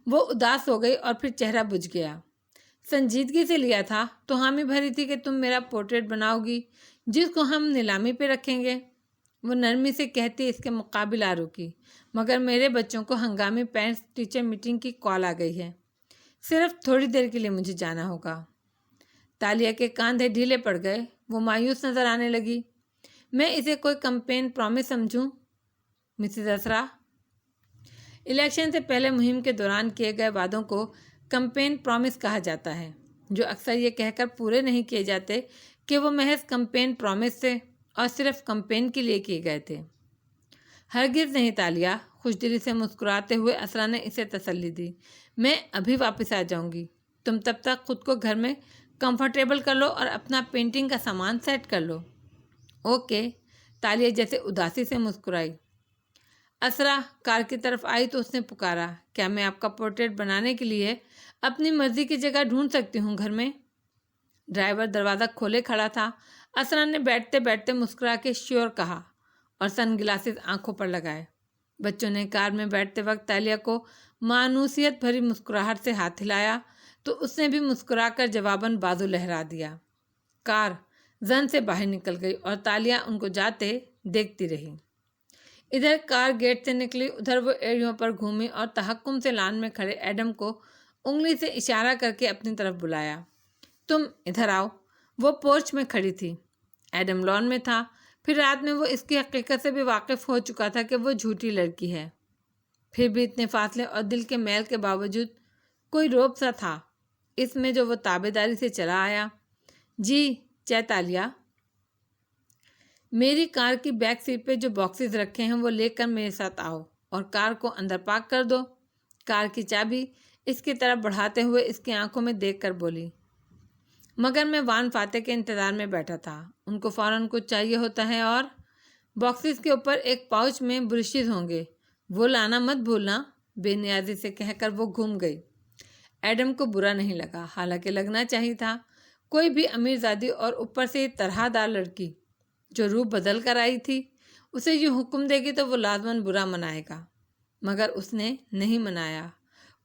A: وہ اداس ہو گئی اور پھر چہرہ بجھ گیا۔ سنجیدگی سے لیا تھا تو حامی بھری تھی کہ تم میرا پورٹریٹ بناؤ گی جس کو ہم نیلامی پہ رکھیں گے۔ وہ نرمی سے کہتی اس کے مقابل آ رکی، مگر میرے بچوں کو ہنگامی پیرنٹس ٹیچر میٹنگ کی کال آ گئی ہے، صرف تھوڑی دیر کے لیے مجھے جانا ہوگا۔ تالیہ کے کاندھے ڈھیلے پڑ گئے، وہ مایوس نظر آنے لگی۔ میں اسے کوئی کمپین پرومس سمجھوں مسز اسرا؟ الیکشن سے پہلے مہم کے دوران کیے گئے وعدوں کو کمپین پرومس کہا جاتا ہے، جو اکثر یہ کہہ کر پورے نہیں کیے جاتے کہ وہ محض کمپین پرومس سے اور صرف کمپین کے لیے کیے گئے تھے۔ ہرگز نہیں تالیہ، خوش دلی سے مسکراتے ہوئے اسرا نے اسے تسلی دی۔ میں ابھی واپس آ جاؤں گی، تم تب تک خود کو گھر میں کمفرٹیبل کر لو اور اپنا پینٹنگ کا سامان سیٹ کر لو۔ اوکے، تالیہ جیسے اداسی سے مسکرائی۔ اسرا کار کی طرف آئی تو اس نے پکارا، کیا میں آپ کا پورٹریٹ بنانے کے لیے اپنی مرضی کی جگہ ڈھونڈ سکتی ہوں گھر میں؟ ڈرائیور دروازہ کھولے کھڑا تھا۔ اسرا نے بیٹھتے بیٹھتے مسکرا کے شیور کہا اور سن گلاسز آنکھوں پر لگائے۔ بچوں نے کار میں بیٹھتے وقت تالیہ کو مانوسیت بھری مسکراہٹ سے ہاتھ ہلایا تو اس نے بھی مسکرا کر جواباً بازو لہرا دیا۔ کار زن سے باہر نکل گئی اور تالیہ ان کو جاتے دیکھتی رہی۔ ادھر کار گیٹ سے نکلی، ادھر وہ ایڑیوں پر گھومی اور تحکم سے لان میں کھڑے ایڈم کو انگلی سے اشارہ کر کے اپنی طرف بلایا۔ تم ادھر آؤ۔ وہ پورچ میں کھڑی تھی، ایڈم لان میں تھا۔ پھر رات میں وہ اس کی حقیقت سے بھی واقف ہو چکا تھا کہ وہ جھوٹی لڑکی ہے، پھر بھی اتنے فاصلے اور دل کے میل کے باوجود کوئی روب سا تھا اس میں جو وہ تابع داری سے چلا آیا۔ جی چیتالیہ، میری کار کی بیک سیٹ پہ جو باکسز رکھے ہیں وہ لے کر میرے ساتھ آؤ اور کار کو اندر پارک کر دو۔ کار کی چابی اس کی طرف بڑھاتے ہوئے اس کی آنکھوں میں دیکھ کر بولی۔ مگر میں وان فاتح کے انتظار میں بیٹھا تھا، ان کو فوراً کچھ چاہیے ہوتا ہے اور باکسز کے اوپر ایک پاؤچ میں برشز ہوں گے، وہ لانا مت بھولنا، بے نیازی سے کہہ کر وہ گھوم گئی۔ ایڈم کو برا نہیں لگا، حالانکہ لگنا چاہیے تھا۔ کوئی بھی امیر زادی اور اوپر سے طرح دار لڑکی جو روح بدل کر آئی تھی اسے یہ حکم دے گی تو وہ لازماً برا منائے گا، مگر اس نے نہیں منایا۔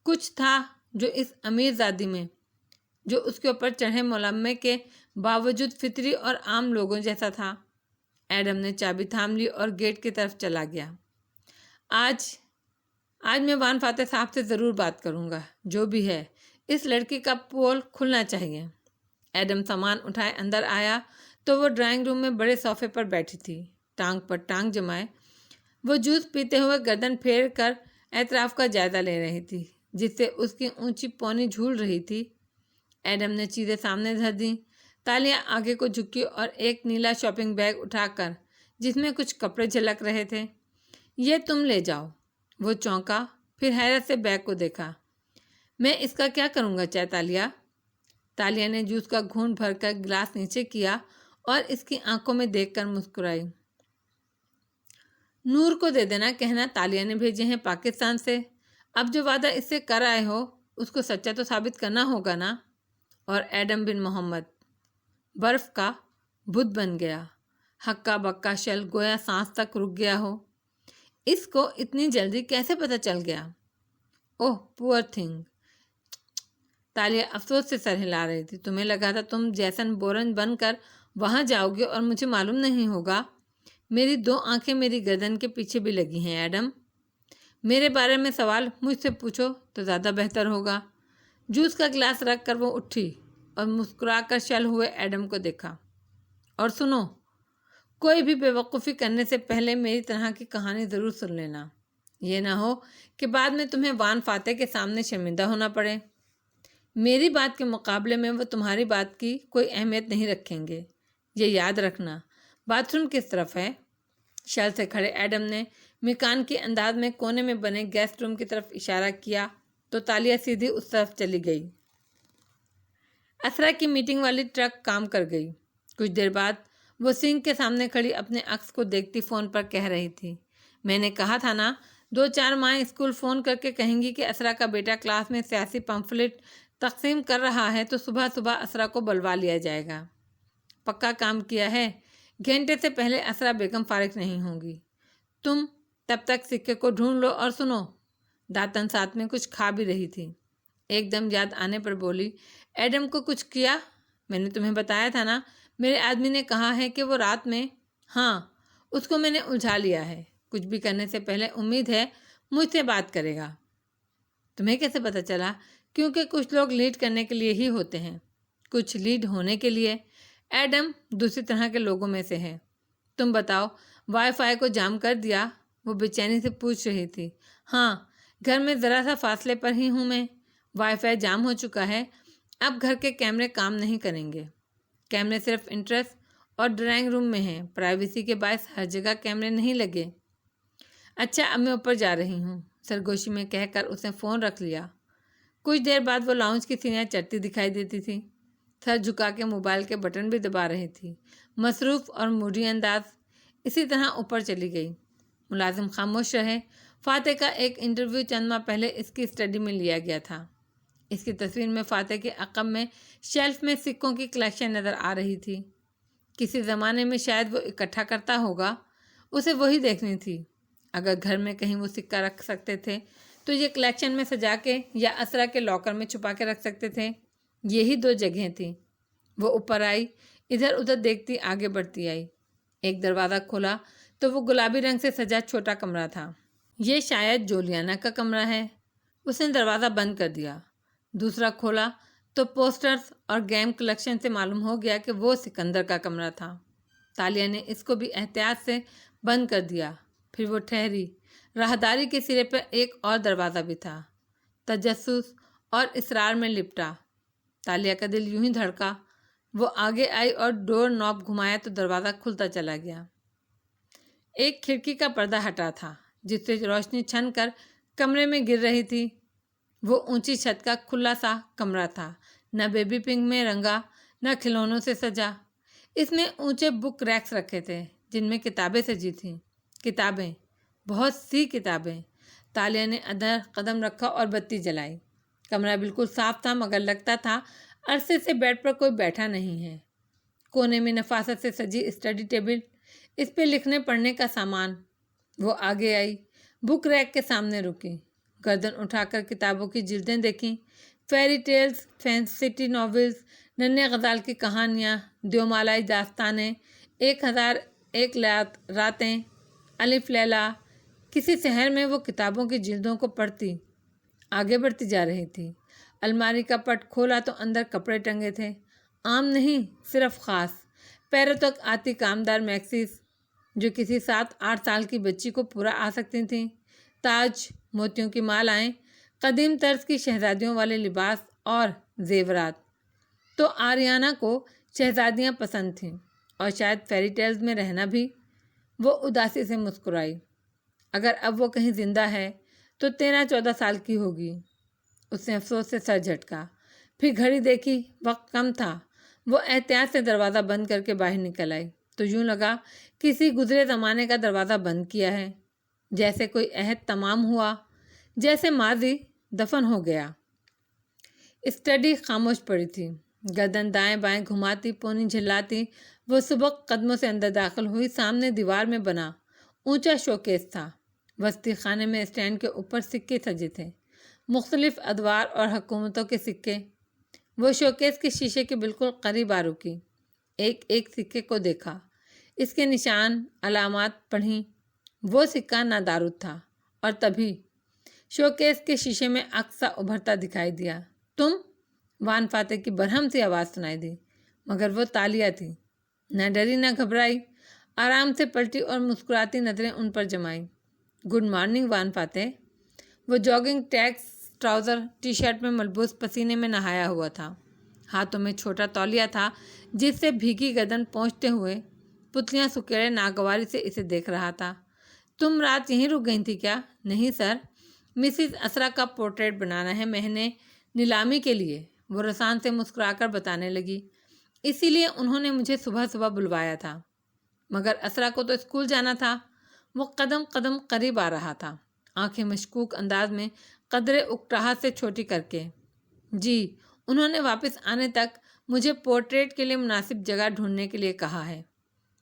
A: کچھ تھا جو اس امیر زادی میں، جو اس کے اوپر چڑھے ملمے کے باوجود فطری اور عام لوگوں جیسا تھا۔ ایڈم نے چابی تھام لی اور گیٹ کی طرف چلا گیا۔ آج میں وان فاتح صاحب سے ضرور بات کروں گا، جو بھی ہے اس لڑکی کا پول کھلنا چاہیے۔ ایڈم سامان اٹھائے اندر آیا تو وہ ڈرائنگ روم میں بڑے صوفے پر بیٹھی تھی، ٹانگ پر ٹانگ جمائے۔ وہ جوس پیتے ہوئے گردن پھیر کر اطراف کا جائزہ لے رہی تھی، جس سے اس کی اونچی پونی جھول رہی تھی۔ ایڈم نے چیزیں سامنے دھر دیں، تالیہ آگے کو جھکی اور ایک نیلا شاپنگ بیگ اٹھا کر جس میں کچھ کپڑے جھلک رہے تھے، یہ تم لے جاؤ۔ وہ چونکا، پھر حیرت سے بیگ کو دیکھا۔ میں اس کا کیا کروں گا چیتالیہ؟ تالیہ نے جوس کا گھونٹ بھر کر گلاس نیچے کیا اور اس کی آنکھوں میں دیکھ کر مسکرائی۔ نور کو دے دینا، کہنا تالیہ نے بھیجے ہیں پاکستان سے۔ اب جو وعدہ اس سے کر آئے ہو اس کو سچا تو ثابت کرنا ہوگا نا۔ اور ایڈم بن محمد برف کا بت بن گیا، ہکا بکا شل گویا سانس تک رک گیا ہو۔ اس کو اتنی جلدی کیسے پتہ چل گیا؟ اوہ پور تھنگ، تالیہ افسوس سے سر ہلا رہی تھی۔ تمہیں لگا تھا تم جیسن بورن بن کر وہاں جاؤ گے اور مجھے معلوم نہیں ہوگا؟ میری دو آنکھیں میری گردن کے پیچھے بھی لگی ہیں ایڈم۔ میرے بارے میں سوال مجھ سے پوچھو تو زیادہ بہتر ہوگا۔ جوس کا گلاس رکھ کر وہ اٹھی اور مسکرا کر شل ہوئے ایڈم کو دیکھا۔ اور سنو، کوئی بھی بے وقوفی کرنے سے پہلے میری طرح کی کہانی ضرور سن لینا، یہ نہ ہو کہ بعد میں تمہیں وان فاتح کے سامنے شرمندہ ہونا پڑے۔ میری بات کے مقابلے میں وہ تمہاری بات کی کوئی اہمیت نہیں رکھیں گے، یہ یاد رکھنا۔ باتھ روم کس طرف ہے؟ شل سے کھڑے ایڈم نے مکان کے انداز میں کونے میں بنے گیسٹ روم کی طرف اشارہ کیا تو تالیہ سیدھی اس طرف چلی گئی۔ اسرا کی میٹنگ والی ٹرک کام کر گئی۔ کچھ دیر بعد وہ سنک کے سامنے کھڑی اپنے عکس کو دیکھتی فون پر کہہ رہی تھی، میں نے کہا تھا نا، 2-4 مائیں اسکول فون کر کے کہیں گی کہ اسرا کا بیٹا کلاس میں سیاسی پمفلٹ تقسیم کر رہا ہے تو صبح صبح اسرا کو بلوا لیا جائے گا۔ پکا کام کیا ہے، گھنٹے سے پہلے اسرا بیگم فارغ نہیں ہوں گی۔ تم تب تک سکے کو ڈھونڈ لو اور سنو۔ داتن ساتھ میں کچھ کھا بھی رہی تھی، ایک دم یاد آنے پر بولی، ایڈم کو کچھ کیا؟ میں نے تمہیں بتایا تھا نا، میرے آدمی نے کہا ہے کہ وہ رات میں، ہاں اس کو میں نے الجھا لیا ہے، کچھ بھی کرنے سے پہلے امید ہے مجھ سے بات کرے گا۔ تمہیں کیسے پتہ چلا؟ کیونکہ کچھ لوگ لیڈ کرنے کے لیے ہی ہوتے ہیں، کچھ لیڈ ہونے کے لیے۔ ایڈم دوسری طرح کے لوگوں میں سے ہے۔ تم بتاؤ، وائی فائی کو جام کر دیا؟ وہ بے چینی سے پوچھ رہی تھی۔ ہاں، گھر میں ذرا سا فاصلے پر ہی ہوں میں، وائی فائی جام ہو چکا ہے، اب گھر کے کیمرے کام نہیں کریں گے۔ کیمرے صرف انٹرس اور ڈرائنگ روم میں ہیں، پرائیویسی کے باعث ہر جگہ کیمرے نہیں لگے۔ اچھا اب میں اوپر جا رہی ہوں، سرگوشی میں کہہ کر اس نے فون رکھ لیا۔ کچھ دیر بعد وہ لاؤنج کی سیڑھیاں چڑھتی دکھائی دیتی تھی، سر جھکا کے موبائل کے بٹن بھی دبا رہی تھی، مصروف اور موڈی انداز۔ اسی طرح اوپر چلی گئی۔ ملازم خاموش رہے۔ فاتح کا ایک انٹرویو چند ماہ پہلے اس کی اسٹڈی میں لیا گیا تھا۔ اس کی تصویر میں فاتح کے عقب میں شیلف میں سکوں کی کلیکشن نظر آ رہی تھی۔ کسی زمانے میں شاید وہ اکٹھا کرتا ہوگا، اسے وہی دیکھنی تھی۔ اگر گھر میں کہیں وہ سکہ رکھ سکتے تھے تو یہ کلیکشن میں سجا کے یا اسرا کے لاکر میں چھپا کے رکھ سکتے تھے، یہی 2 جگہیں تھیں۔ وہ اوپر آئی، ادھر ادھر دیکھتی آگے بڑھتی آئی۔ ایک دروازہ کھلا تو وہ گلابی رنگ سے سجا چھوٹا کمرہ تھا۔ یہ شاید جولیانا کا کمرہ ہے۔ اس نے دروازہ بند کر دیا۔ دوسرا کھولا تو پوسٹرز اور گیم کلیکشن سے معلوم ہو گیا کہ وہ سکندر کا کمرہ تھا۔ تالیہ نے اس کو بھی احتیاط سے بند کر دیا۔ پھر وہ ٹھہری۔ راہداری کے سرے پر ایک اور دروازہ بھی تھا، تجسس اور اصرار میں لپٹا۔ تالیہ کا دل یوں ہی دھڑکا۔ وہ آگے آئی اور ڈور نوب گھمایا تو دروازہ کھلتا چلا گیا۔ ایک کھڑکی کا پردہ ہٹا تھا جس سے روشنی چھن کر کمرے میں گر رہی تھی۔ وہ اونچی چھت کا کھلا سا کمرہ تھا، نہ بیبی پنک میں رنگا، نہ کھلونوں سے سجا۔ اس میں اونچے بک ریکس رکھے تھے جن میں کتابیں سجی تھیں۔ کتابیں، بہت سی کتابیں۔ تالیہ نے اندر قدم رکھا اور بتی جلائی۔ کمرہ بالکل صاف تھا مگر لگتا تھا عرصے سے بیڈ پر کوئی بیٹھا نہیں ہے۔ کونے میں نفاست سے سجی اسٹڈی ٹیبل، اس پہ لکھنے پڑھنے کا سامان۔ وہ آگے آئی، بک ریک کے سامنے رکی، گردن اٹھا کر کتابوں کی جلدیں دیکھیں۔ فیری ٹیلز، فینٹیسی ناولز، ننھے غزال کی کہانیاں، دیومالائی داستانیں، 1001 راتیں، الف لیلا۔ کسی سحر میں وہ کتابوں کی جلدوں کو پڑھتی آگے بڑھتی جا رہی تھی۔ الماری کا پٹ کھولا تو اندر کپڑے ٹنگے تھے، عام نہیں صرف خاص، پیروں تک آتی کامدار میکسیز جو کسی 7-8 سال کی بچی کو پورا آ سکتی تھیں۔ تاج، موتیوں کی مالائیں، قدیم طرز کی شہزادیوں والے لباس اور زیورات۔ تو آریانہ کو شہزادیاں پسند تھیں اور شاید فیری ٹیلز میں رہنا بھی۔ وہ اداسی سے مسکرائی۔ اگر اب وہ کہیں زندہ ہے تو 13-14 سال کی ہوگی۔ اس نے افسوس سے سر جھٹکا۔ پھر گھڑی دیکھی، وقت کم تھا۔ وہ احتیاط سے دروازہ بند کر کے باہر نکل آئی تو یوں لگا کسی گزرے زمانے کا دروازہ بند کیا ہے، جیسے کوئی عہد تمام ہوا، جیسے ماضی دفن ہو گیا۔ اسٹڈی خاموش پڑی تھی۔ گردن دائیں بائیں گھماتی، پونی جھلاتی وہ سبک قدموں سے اندر داخل ہوئی۔ سامنے دیوار میں بنا اونچا شوکیس تھا۔ وسطی خانے میں اسٹینڈ کے اوپر سکے سجے تھے، مختلف ادوار اور حکومتوں کے سکے۔ وہ شوکیس کے شیشے کے بالکل قریب آ رکی، ایک ایک سکے کو دیکھا، اس کے نشان، علامات پڑھیں۔ وہ سکہ نادارد تھا اور تبھی شوکیس کے شیشے میں عکس سا ابھرتا دکھائی دیا۔ تم؟ وان فاتح کی برہم سی آواز سنائی دی، مگر وہ تالیہ تھی۔ نہ ڈری نہ گھبرائی، آرام سے پلٹی اور مسکراتی نظریں ان پر جمائیں۔ گڈ مارننگ وان فاتح۔ وہ جاگنگ ٹیکس، ٹراؤزر، ٹی شرٹ میں ملبوس، پسینے میں نہایا ہوا تھا۔ ہاتھوں میں چھوٹا تولیہ تھا جس سے بھیگی گردن پہنچتے ہوئے پتلیاں سکیڑے ناگواری سے اسے دیکھ رہا تھا۔ تم رات یہیں رک گئی تھی کیا؟ نہیں سر، مسز اسرا کا پورٹریٹ بنانا ہے، میں نے نیلامی کے لیے، وہ رسان سے مسکرا کر بتانے لگی، اسی لیے انہوں نے مجھے صبح صبح بلوایا تھا۔ مگر اسرا کو تو اسکول جانا تھا۔ وہ قدم قدم قریب آ رہا تھا، آنکھیں مشکوک انداز میں قدرے اکٹاہٹ سے چھوٹی کر کے۔ جی، انہوں نے واپس آنے تک مجھے پورٹریٹ کے لیے مناسب جگہ ڈھونڈنے کے لیے کہا ہے۔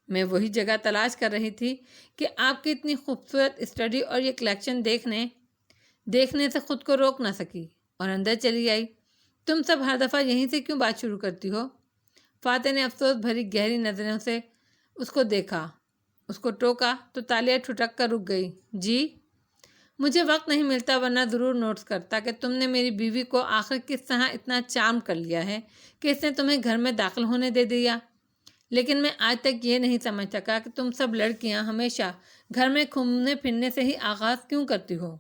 A: میں وہی جگہ تلاش کر رہی تھی کہ آپ کی اتنی خوبصورت اسٹڈی اور یہ کلیکشن دیکھنے سے خود کو روک نہ سکی اور اندر چلی آئی۔ تم سب ہر دفعہ یہیں سے کیوں بات شروع کرتی ہو؟ فاتح نے افسوس بھری گہری نظروں سے اس کو دیکھا، اس کو ٹوکا تو تالیہ ٹھٹک کر رک گئی۔ جی، مجھے وقت نہیں ملتا ورنہ ضرور نوٹس کرتا کہ تم نے میری بیوی کو آخر کس طرح اتنا چارم کر لیا ہے کہ اس نے تمہیں گھر میں داخل ہونے دے دیا، لیکن میں آج تک یہ نہیں سمجھ سکا کہ تم سب لڑکیاں ہمیشہ گھر میں گھومنے پھرنے سے ہی آغاز کیوں کرتی ہو۔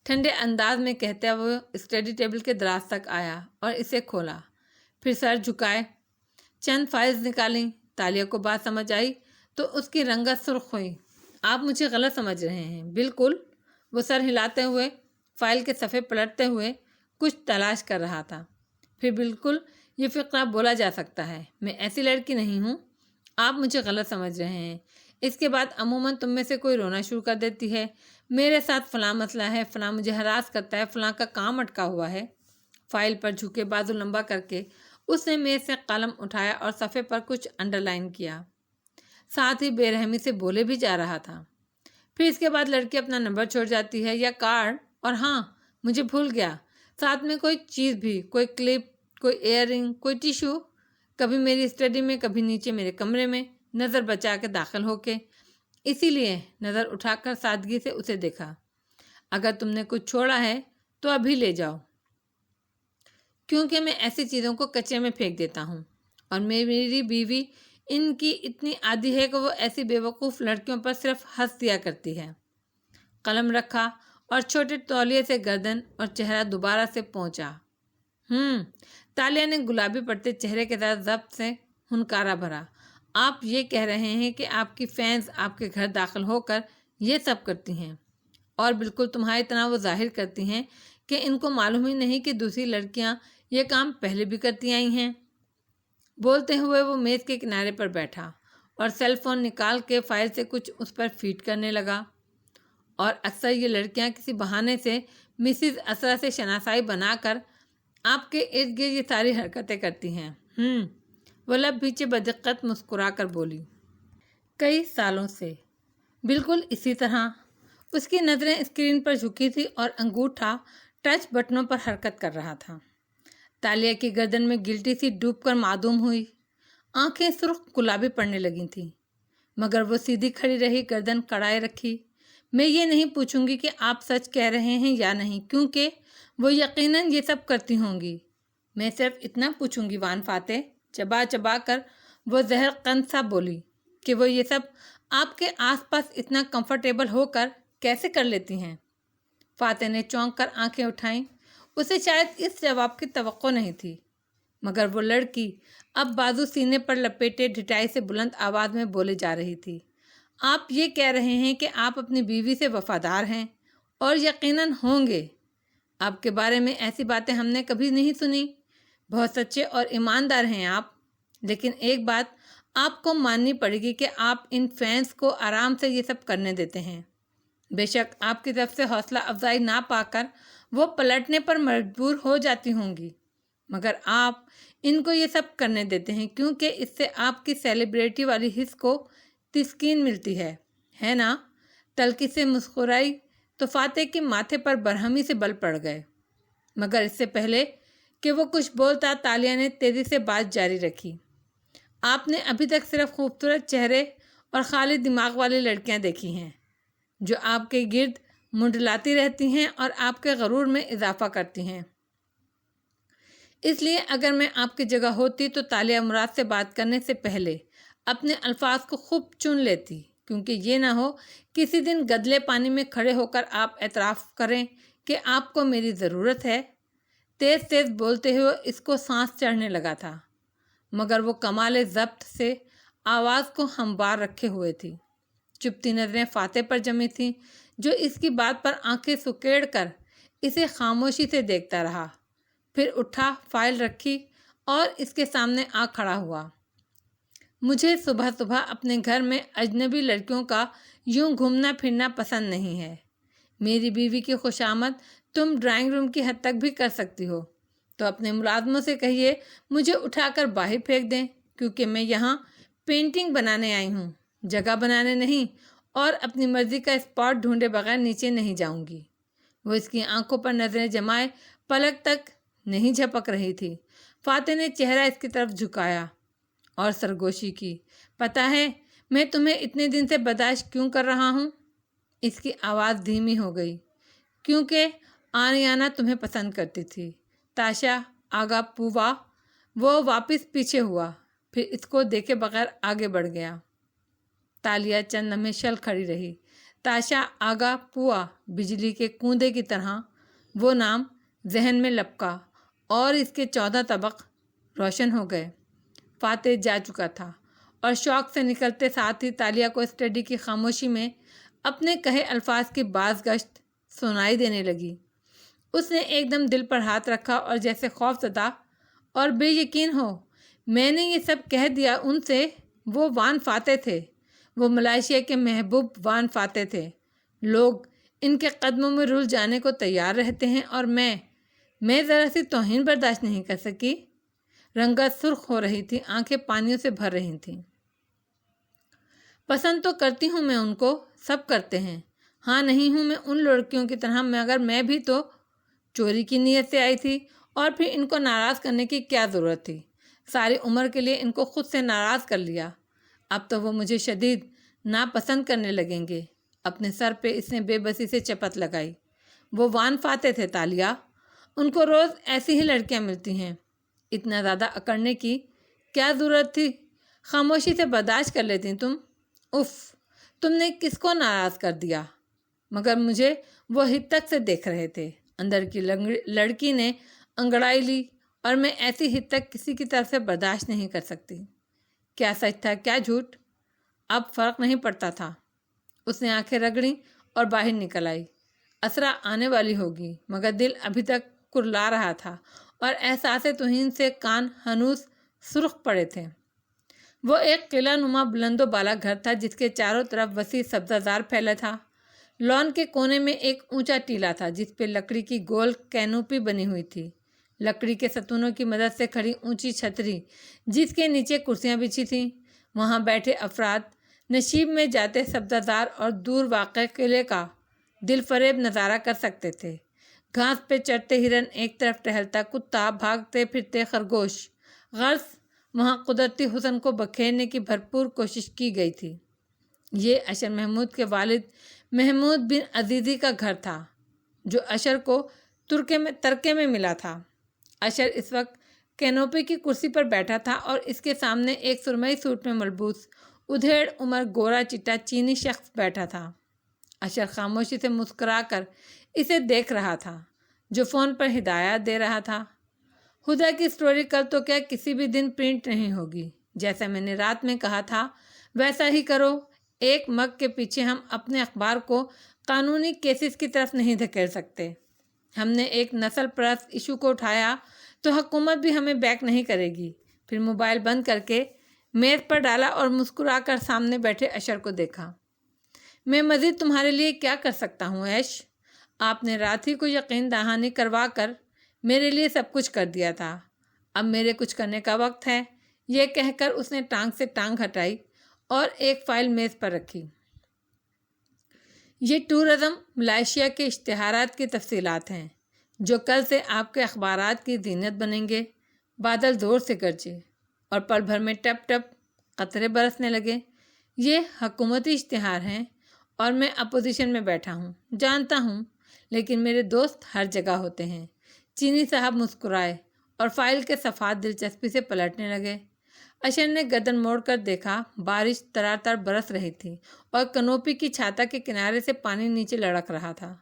A: ٹھنڈے انداز میں کہتے ہوئے اسٹڈی ٹیبل کے دراز تک آیا اور اسے کھولا، پھر سر جھکائے چند فائلز نکالیں۔ تالیہ کو بات سمجھ آئی تو اس کی رنگت سرخ ہوئی۔ آپ مجھے غلط سمجھ رہے ہیں۔ بالکل، وہ سر ہلاتے ہوئے فائل کے صفحے پلٹتے ہوئے کچھ تلاش کر رہا تھا۔ پھر بالکل یہ فقرہ بولا جا سکتا ہے، میں ایسی لڑکی نہیں ہوں، آپ مجھے غلط سمجھ رہے ہیں۔ اس کے بعد عموماً تم میں سے کوئی رونا شروع کر دیتی ہے، میرے ساتھ فلاں مسئلہ ہے، فلاں مجھے ہراس کرتا ہے، فلاں کا کام اٹکا ہوا ہے۔ فائل پر جھکے بازو لمبا کر کے اس نے میز سے قلم اٹھایا اور صفحے پر کچھ انڈر لائن کیا، ساتھ ہی بے رحمی سے بولے بھی جا رہا تھا۔ پھر اس کے بعد لڑکی اپنا نمبر چھوڑ جاتی ہے یا کارڈ، اور ہاں مجھے بھول گیا، ساتھ میں کوئی چیز بھی، کوئی کلپ، کوئی ایئر رنگ، کوئی ٹیشو، کبھی میری اسٹڈی میں، کبھی نیچے میرے کمرے میں، نظر بچا کے داخل ہو کے، اسی لیے نظر اٹھا کر سادگی سے اسے دیکھا۔ اگر تم نے کچھ چھوڑا ہے تو ابھی لے جاؤ، کیونکہ میں ایسی چیزوں کو کچرے میں پھینک دیتا ہوں، اور میری بیوی ان کی اتنی عادی ہے کہ وہ ایسی بیوقوف لڑکیوں پر صرف ہنس دیا کرتی ہے۔ قلم رکھا اور چھوٹے تولیے سے گردن اور چہرہ دوبارہ سے پہنچا۔ تالیہ نے گلابی پڑتے چہرے کے ساتھ ضبط سے ہنکارا بھرا۔ آپ یہ کہہ رہے ہیں کہ آپ کی فینس آپ کے گھر داخل ہو کر یہ سب کرتی ہیں، اور بالکل تمہاری طرح وہ ظاہر کرتی ہیں کہ ان کو معلوم ہی نہیں کہ دوسری لڑکیاں یہ کام پہلے بھی کرتی آئی ہیں۔ بولتے ہوئے وہ میز کے کنارے پر بیٹھا اور سیل فون نکال کے فائل سے کچھ اس پر فیڈ کرنے لگا۔ اور اکثر یہ لڑکیاں کسی بہانے سے مسز اسرا سے شناسائی بنا کر آپ کے ارد گرد یہ ساری حرکتیں کرتی ہیں۔ وہ لب پیچھے بدقت مسکرا کر بولی۔ کئی سالوں سے بالکل اسی طرح۔ اس کی نظریں اسکرین پر جھکی تھی اور انگوٹھا ٹچ بٹنوں پر حرکت کر رہا تھا۔ تالیہ کی گردن میں گلٹی سی ڈوب کر معدوم ہوئی، آنکھیں سرخ گلابی پڑنے لگی تھیں، مگر وہ سیدھی کھڑی رہی، گردن کڑائے رکھی۔ میں یہ نہیں پوچھوں گی کہ آپ سچ کہہ رہے ہیں یا نہیں، کیونکہ وہ یقیناً یہ سب کرتی ہوں گی۔ میں صرف اتنا پوچھوں گی وان فاتح، چبا چبا کر وہ زہر قند سا بولی، کہ وہ یہ سب آپ کے آس پاس اتنا کمفرٹیبل ہو کر کیسے کر لیتی ہیں؟ فاتح نے چونک کر آنکھیں اٹھائیں۔ اسے شاید اس جواب کی توقع نہیں تھی، مگر وہ لڑکی اب بازو سینے پر لپیٹے ڈھٹائی سے بلند آواز میں بولے جا رہی تھی۔ آپ یہ کہہ رہے ہیں کہ آپ اپنی بیوی سے وفادار ہیں، اور یقیناً ہوں گے۔ آپ کے بارے میں ایسی باتیں ہم نے کبھی نہیں سنی۔ بہت سچے اور ایماندار ہیں آپ، لیکن ایک بات آپ کو ماننی پڑے گی کہ آپ ان فینس کو آرام سے یہ سب کرنے دیتے ہیں۔ بے شک آپ کی طرف سے حوصلہ افزائی نہ پا کر وہ پلٹنے پر مجبور ہو جاتی ہوں گی، مگر آپ ان کو یہ سب کرنے دیتے ہیں کیونکہ اس سے آپ کی سیلیبریٹی والی حس کو تسکین ملتی ہے نا؟ تلخی سے مسکرائی تو فاتح کے ماتھے پر برہمی سے بل پڑ گئے، مگر اس سے پہلے کہ وہ کچھ بولتا تالیہ نے تیزی سے بات جاری رکھی۔ آپ نے ابھی تک صرف خوبصورت چہرے اور خالی دماغ والی لڑکیاں دیکھی ہیں، جو آپ کے گرد منڈلاتی رہتی ہیں اور آپ کے غرور میں اضافہ کرتی ہیں۔ اس لیے اگر میں آپ کی جگہ ہوتی تو تالیہ مراد سے بات کرنے سے پہلے اپنے الفاظ کو خوب چن لیتی، کیونکہ یہ نہ ہو کسی دن گدلے پانی میں کھڑے ہو کر آپ اعتراف کریں کہ آپ کو میری ضرورت ہے۔ تیز تیز بولتے ہوئے اس کو سانس چڑھنے لگا تھا، مگر وہ کمال ضبط سے آواز کو ہموار رکھے ہوئے تھی۔ چپتی نظریں فاتح پر جمی تھیں، جو اس کی بات پر آنکھیں سکیڑ کر اسے خاموشی سے دیکھتا رہا، پھر اٹھا، فائل رکھی اور اس کے سامنے آ کھڑا ہوا۔ مجھے صبح صبح اپنے گھر میں اجنبی لڑکیوں کا یوں گھومنا پھرنا پسند نہیں ہے۔ میری بیوی کی خوشامد تم ڈرائنگ روم کی حد تک بھی کر سکتی ہو، تو اپنے ملازموں سے کہیے مجھے اٹھا کر باہر پھینک دیں، کیونکہ میں یہاں پینٹنگ بنانے آئی ہوں، جگہ بنانے نہیں، اور اپنی مرضی کا اسپاٹ ڈھونڈے بغیر نیچے نہیں جاؤں گی۔ وہ اس کی آنکھوں پر نظریں جمائے پلک تک نہیں جھپک رہی تھی۔ فاتح نے چہرہ اس کی طرف جھکایا اور سرگوشی کی۔ پتہ ہے میں تمہیں اتنے دن سے برداشت کیوں کر رہا ہوں؟ اس کی آواز دھیمی ہو گئی۔ کیونکہ آریانا تمہیں پسند کرتی تھی، تاشا آگا پووا۔ وہ واپس پیچھے ہوا، پھر اس کو دیکھے بغیر آگے بڑھ گیا۔ تالیہ چند لمحے شل کھڑی رہی۔ تاشا آگا پووا بجلی کے کوندے کی طرح وہ نام ذہن میں لپکا اور اس کے 14 طبق روشن ہو گئے۔ فاتح جا چکا تھا اور شوق سے نکلتے ساتھ ہی تالیہ کو اسٹڈی کی خاموشی میں اپنے کہے الفاظ کی باز گشت سنائی دینے لگی۔ اس نے ایک دم دل پر ہاتھ رکھا اور جیسے خوف زدہ اور بے یقین ہو، میں نے یہ سب کہہ دیا ان سے۔ وہ وان فاتح تھے، وہ ملائیشیا کے محبوب وان فاتح تھے۔ لوگ ان کے قدموں میں رل جانے کو تیار رہتے ہیں، اور میں ذرا سی توہین برداشت نہیں کر سکی۔ رنگت سرخ ہو رہی تھی، آنکھیں پانیوں سے بھر رہی تھیں۔ پسند تو کرتی ہوں میں ان کو، سب کرتے ہیں، ہاں نہیں ہوں میں ان لڑکیوں کی طرح، مگر میں بھی تو چوری کی نیت سے آئی تھی، اور پھر ان کو ناراض کرنے کی کیا ضرورت تھی؟ ساری عمر کے لیے ان کو خود سے ناراض کر لیا۔ اب تو وہ مجھے شدید ناپسند کرنے لگیں گے۔ اپنے سر پہ اس نے بے بسی سے چپت لگائی۔ وہ وان فاتح تھے تالیہ، ان کو روز ایسی ہی لڑکیاں ملتی ہیں، اتنا زیادہ اکڑنے کی کیا ضرورت تھی؟ خاموشی سے برداشت کر لیتی تم۔ اف، تم نے کس کو ناراض کر دیا؟ مگر مجھے وہ حد سے دیکھ رہے تھے۔ اندر کی لڑکی نے انگڑائی لی، اور میں ایسی حد تک کسی کی طرف سے برداشت نہیں کر سکتی۔ کیا سچ تھا کیا جھوٹ، اب فرق نہیں پڑتا تھا۔ اس نے آنکھیں رگڑیں اور باہر نکل آئی۔ اسرا آنے والی ہوگی، مگر دل ابھی تک کرلا رہا تھا اور احساس توہین سے کان ہنوز سرخ پڑے تھے۔ وہ ایک قلعہ نما بلند و بالا گھر تھا جس کے چاروں طرف وسیع سبزہ زار پھیلا تھا۔ لان کے کونے میں ایک اونچا ٹیلا تھا جس پہ لکڑی کی گول کینوپی بنی ہوئی تھی۔ لکڑی کے ستونوں کی مدد سے کھڑی اونچی چھتری جس کے نیچے کرسیاں بچھی تھیں، وہاں بیٹھے افراد نشیب میں جاتے سبزہ زار اور دور واقع قلعے کا دل فریب نظارہ کر سکتے تھے۔ گھاس پہ چرتے ہرن، ایک طرف ٹہلتا کتا، بھاگتے پھرتے خرگوش، غرض وہاں قدرتی حسن کو بکھیرنے کی بھرپور کوشش کی گئی تھی۔ یہ اشر محمود کے والد محمود بن عزیزی کا گھر تھا، جو اشر کو ترکے میں ملا تھا۔ اشر اس وقت کینوپی کی کرسی پر بیٹھا تھا اور اس کے سامنے ایک سرمئی سوٹ میں ملبوس ادھیڑ عمر گورا چٹا چینی شخص بیٹھا تھا۔ اشر خاموشی سے مسکرا کر اسے دیکھ رہا تھا، جو فون پر ہدایات دے رہا تھا۔ خدا کی سٹوری کل تو کیا کسی بھی دن پرنٹ نہیں ہوگی۔ جیسا میں نے رات میں کہا تھا ویسا ہی کرو۔ ایک مگ کے پیچھے ہم اپنے اخبار کو قانونی کیسز کی طرف نہیں دھکیل سکتے۔ ہم نے ایک نسل پرست ایشو کو اٹھایا تو حکومت بھی ہمیں بیک نہیں کرے گی۔ پھر موبائل بند کر کے میز پر ڈالا اور مسکرا کر سامنے بیٹھے اشر کو دیکھا۔ میں مزید تمہارے لیے کیا کر سکتا ہوں ایش؟ آپ نے رات ہی کو یقین دہانی کروا کر میرے لیے سب کچھ کر دیا تھا، اب میرے کچھ کرنے کا وقت ہے۔ یہ کہہ کر اس نے ٹانگ سے ٹانگ ہٹائی اور ایک فائل میز پر رکھی۔ یہ ٹورزم ملائیشیا کے اشتہارات کی تفصیلات ہیں جو کل سے آپ کے اخبارات کی زینت بنیں گے۔ بادل زور سے گرجے اور پل بھر میں ٹپ ٹپ قطرے برسنے لگے۔ یہ حکومتی اشتہار ہیں اور میں اپوزیشن میں بیٹھا ہوں، جانتا ہوں، لیکن میرے دوست ہر جگہ ہوتے ہیں۔ چینی صاحب مسکرائے اور فائل کے صفحات دلچسپی سے پلٹنے لگے۔ اشر نے گردن موڑ کر دیکھا۔ بارش ترار تر برس رہی تھی اور کنوپی کی چھاتا کے کنارے سے پانی نیچے لڑک رہا تھا۔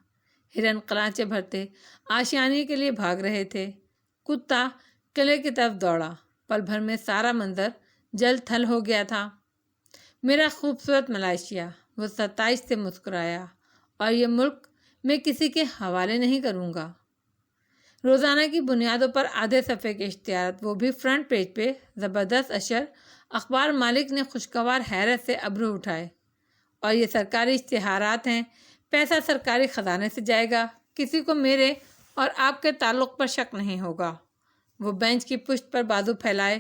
A: ہرن قلانچے بھرتے آشیانے کے لیے بھاگ رہے تھے۔ کتا قلعے کی طرف دوڑا۔ پل بھر میں سارا منظر جل تھل ہو گیا تھا۔ میرا خوبصورت ملائیشیا، وہ ستائش سے مسکرایا، اور یہ ملک میں کسی کے حوالے نہیں کروں گا۔ روزانہ کی بنیادوں پر آدھے صفحے کے اشتہارات، وہ بھی فرنٹ پیج پہ۔ زبردست اشر، اخبار مالک نے خوشگوار حیرت سے ابرو اٹھائے۔ اور یہ سرکاری اشتہارات ہیں، پیسہ سرکاری خزانے سے جائے گا، کسی کو میرے اور آپ کے تعلق پر شک نہیں ہوگا۔ وہ بینچ کی پشت پر بازو پھیلائے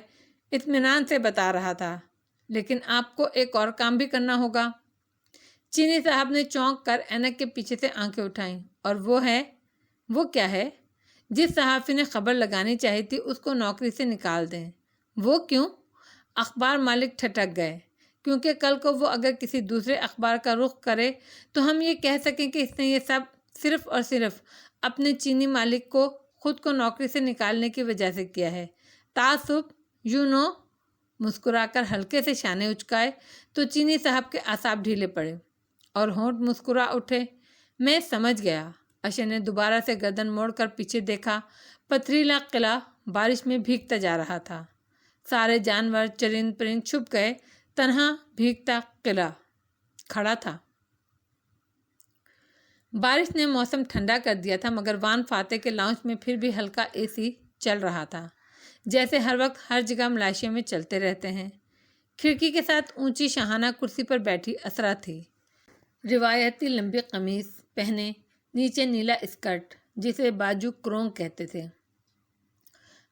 A: اطمینان سے بتا رہا تھا، لیکن آپ کو ایک اور کام بھی کرنا ہوگا۔ چینی صاحب نے چونک کر اینک کے پیچھے سے آنکھیں اٹھائیں۔ اور وہ کیا ہے؟ جس صحافی نے خبر لگانی چاہی تھی اس کو نوکری سے نکال دیں۔ وہ کیوں؟ اخبار مالک ٹھٹک گئے، کیونکہ کل کو وہ اگر کسی دوسرے اخبار کا رخ کرے تو ہم یہ کہہ سکیں کہ اس نے یہ سب صرف اور صرف اپنے چینی مالک کو خود کو نوکری سے نکالنے کی وجہ سے کیا ہے۔ تعصب، مسکرا کر ہلکے سے شانے اچکائے تو چینی صاحب کے اعصاب ڈھیلے پڑے اور ہونٹ مسکرا اٹھے۔ میں سمجھ گیا۔ اشر نے دوبارہ سے گردن موڑ کر پیچھے دیکھا۔ پتھریلا قلعہ بارش میں بھیگتا جا رہا تھا۔ سارے جانور، چرند پرند چھپ گئے، تنہا بھیگتا قلعہ کھڑا تھا۔ بارش نے موسم ٹھنڈا کر دیا تھا، مگر وان فاتح کے لاؤنج میں پھر بھی ہلکا اے سی چل رہا تھا، جیسے ہر وقت ہر جگہ ملائیشیا میں چلتے رہتے ہیں۔ کھڑکی کے ساتھ اونچی شاہانہ کرسی پر بیٹھی اسرا تھی، روایتی لمبی قمیص پہنے، نیچے نیلا اسکرٹ جسے باجو کرونگ کہتے تھے،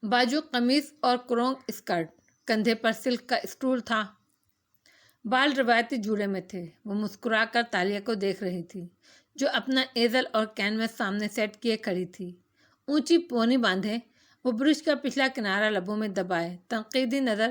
A: باجو قمیص اور کرونگ اسکرٹ، کندھے پر سلک کا اسٹول تھا، بال روایتی جوڑے میں تھے۔ وہ مسکرا کر تالیہ کو دیکھ رہی تھی جو اپنا ایزل اور کینوس سامنے سیٹ کیے کھڑی تھی، اونچی پونی باندھے۔ وہ برش کا پچھلا کنارہ لبوں میں دبائے تنقیدی نظر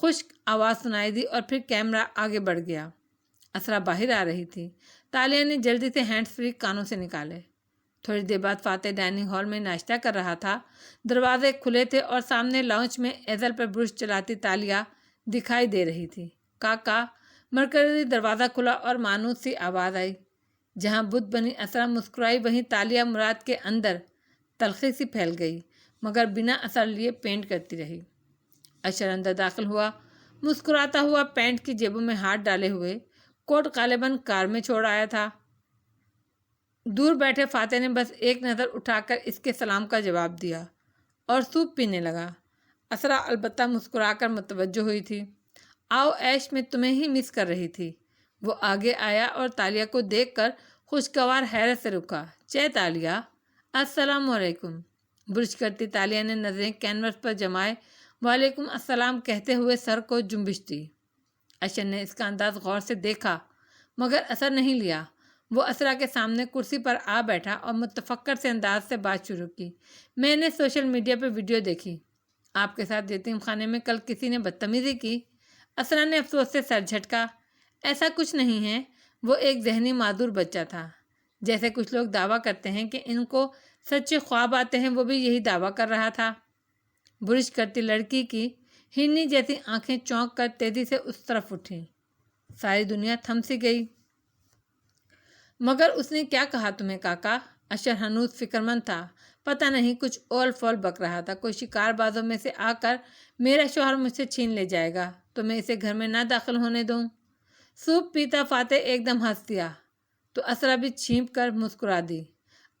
A: خشک آواز سنائی دی اور پھر کیمرہ آگے بڑھ گیا۔ اسرا باہر آ رہی تھی۔ تالیہ نے جلدی سے ہینڈز فری کانوں سے نکالے۔ تھوڑی دیر بعد فاتح ڈائننگ ہال میں ناشتہ کر رہا تھا۔ دروازے کھلے تھے اور سامنے لاؤنج میں ایزل پر برش چلاتی تالیہ دکھائی دے رہی تھی۔ کاکا، مرکزی دروازہ کھلا اور مانوس سی آواز آئی۔ جہاں بت بنی اسرا مسکرائی وہیں تالیہ مراد کے اندر تلخی سی پھیل گئی، مگر بنا اثر لیے پینٹ کرتی رہی۔ اشر اندر داخل ہوا، مسکراتا ہوا، پینٹ کی جیبوں میں ہاتھ ڈالے ہوئے۔ کوٹ غالباً کار میں چھوڑ آیا تھا۔ دور بیٹھے فاتح نے بس ایک نظر اٹھا کر اس کے سلام کا جواب دیا اور سوپ پینے لگا۔ اسرا البتہ مسکرا کر متوجہ ہوئی تھی۔ آؤ ایش، میں تمہیں ہی مس کر رہی تھی۔ وہ آگے آیا اور تالیہ کو دیکھ کر خوشگوار حیرت سے رکا۔ چے تالیہ، السلام علیکم۔ برش کرتی تالیہ نے نظریں کینوس پر جمائے وعلیکم السلام کہتے ہوئے سر کو جنبش دی۔ اشر نے اس کا انداز غور سے دیکھا مگر اثر نہیں لیا۔ وہ اسرا کے سامنے کرسی پر آ بیٹھا اور متفکر سے انداز سے بات شروع کی۔ میں نے سوشل میڈیا پہ ویڈیو دیکھی، آپ کے ساتھ یتیم خانے میں کل کسی نے بدتمیزی کی۔ اسرا نے افسوس سے سر جھٹکا۔ ایسا کچھ نہیں ہے، وہ ایک ذہنی معذور بچہ تھا۔ جیسے کچھ لوگ دعویٰ کرتے ہیں کہ ان کو سچے خواب آتے ہیں، وہ بھی یہی دعویٰ کر رہا تھا۔ برش کرتی لڑکی کی ہرنی جیسی آنکھیں چونک کر تیزی سے اس طرف اٹھیں۔ ساری دنیا تھم سی گئی۔ مگر اس نے کیا کہا تمہیں کاکا؟ اشر ہنوز فکر مند تھا۔ پتہ نہیں، کچھ اول فول بک رہا تھا۔ کوئی شکار بازوں میں سے آ کر میرا شوہر مجھ سے چھین لے جائے گا تو میں اسے گھر میں نہ داخل ہونے دوں۔ سوپ پیتا فاتح ایک دم ہنس دیا تو اسرا بھی چھینپ کر مسکرا دی۔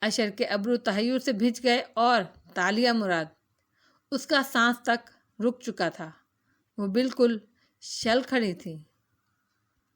A: اشر کے ابرو تحیر سے بھیج گئے اور تالیہ مراد، اس کا سانس تک رک چکا تھا۔ وہ بالکل شل کھڑی تھی۔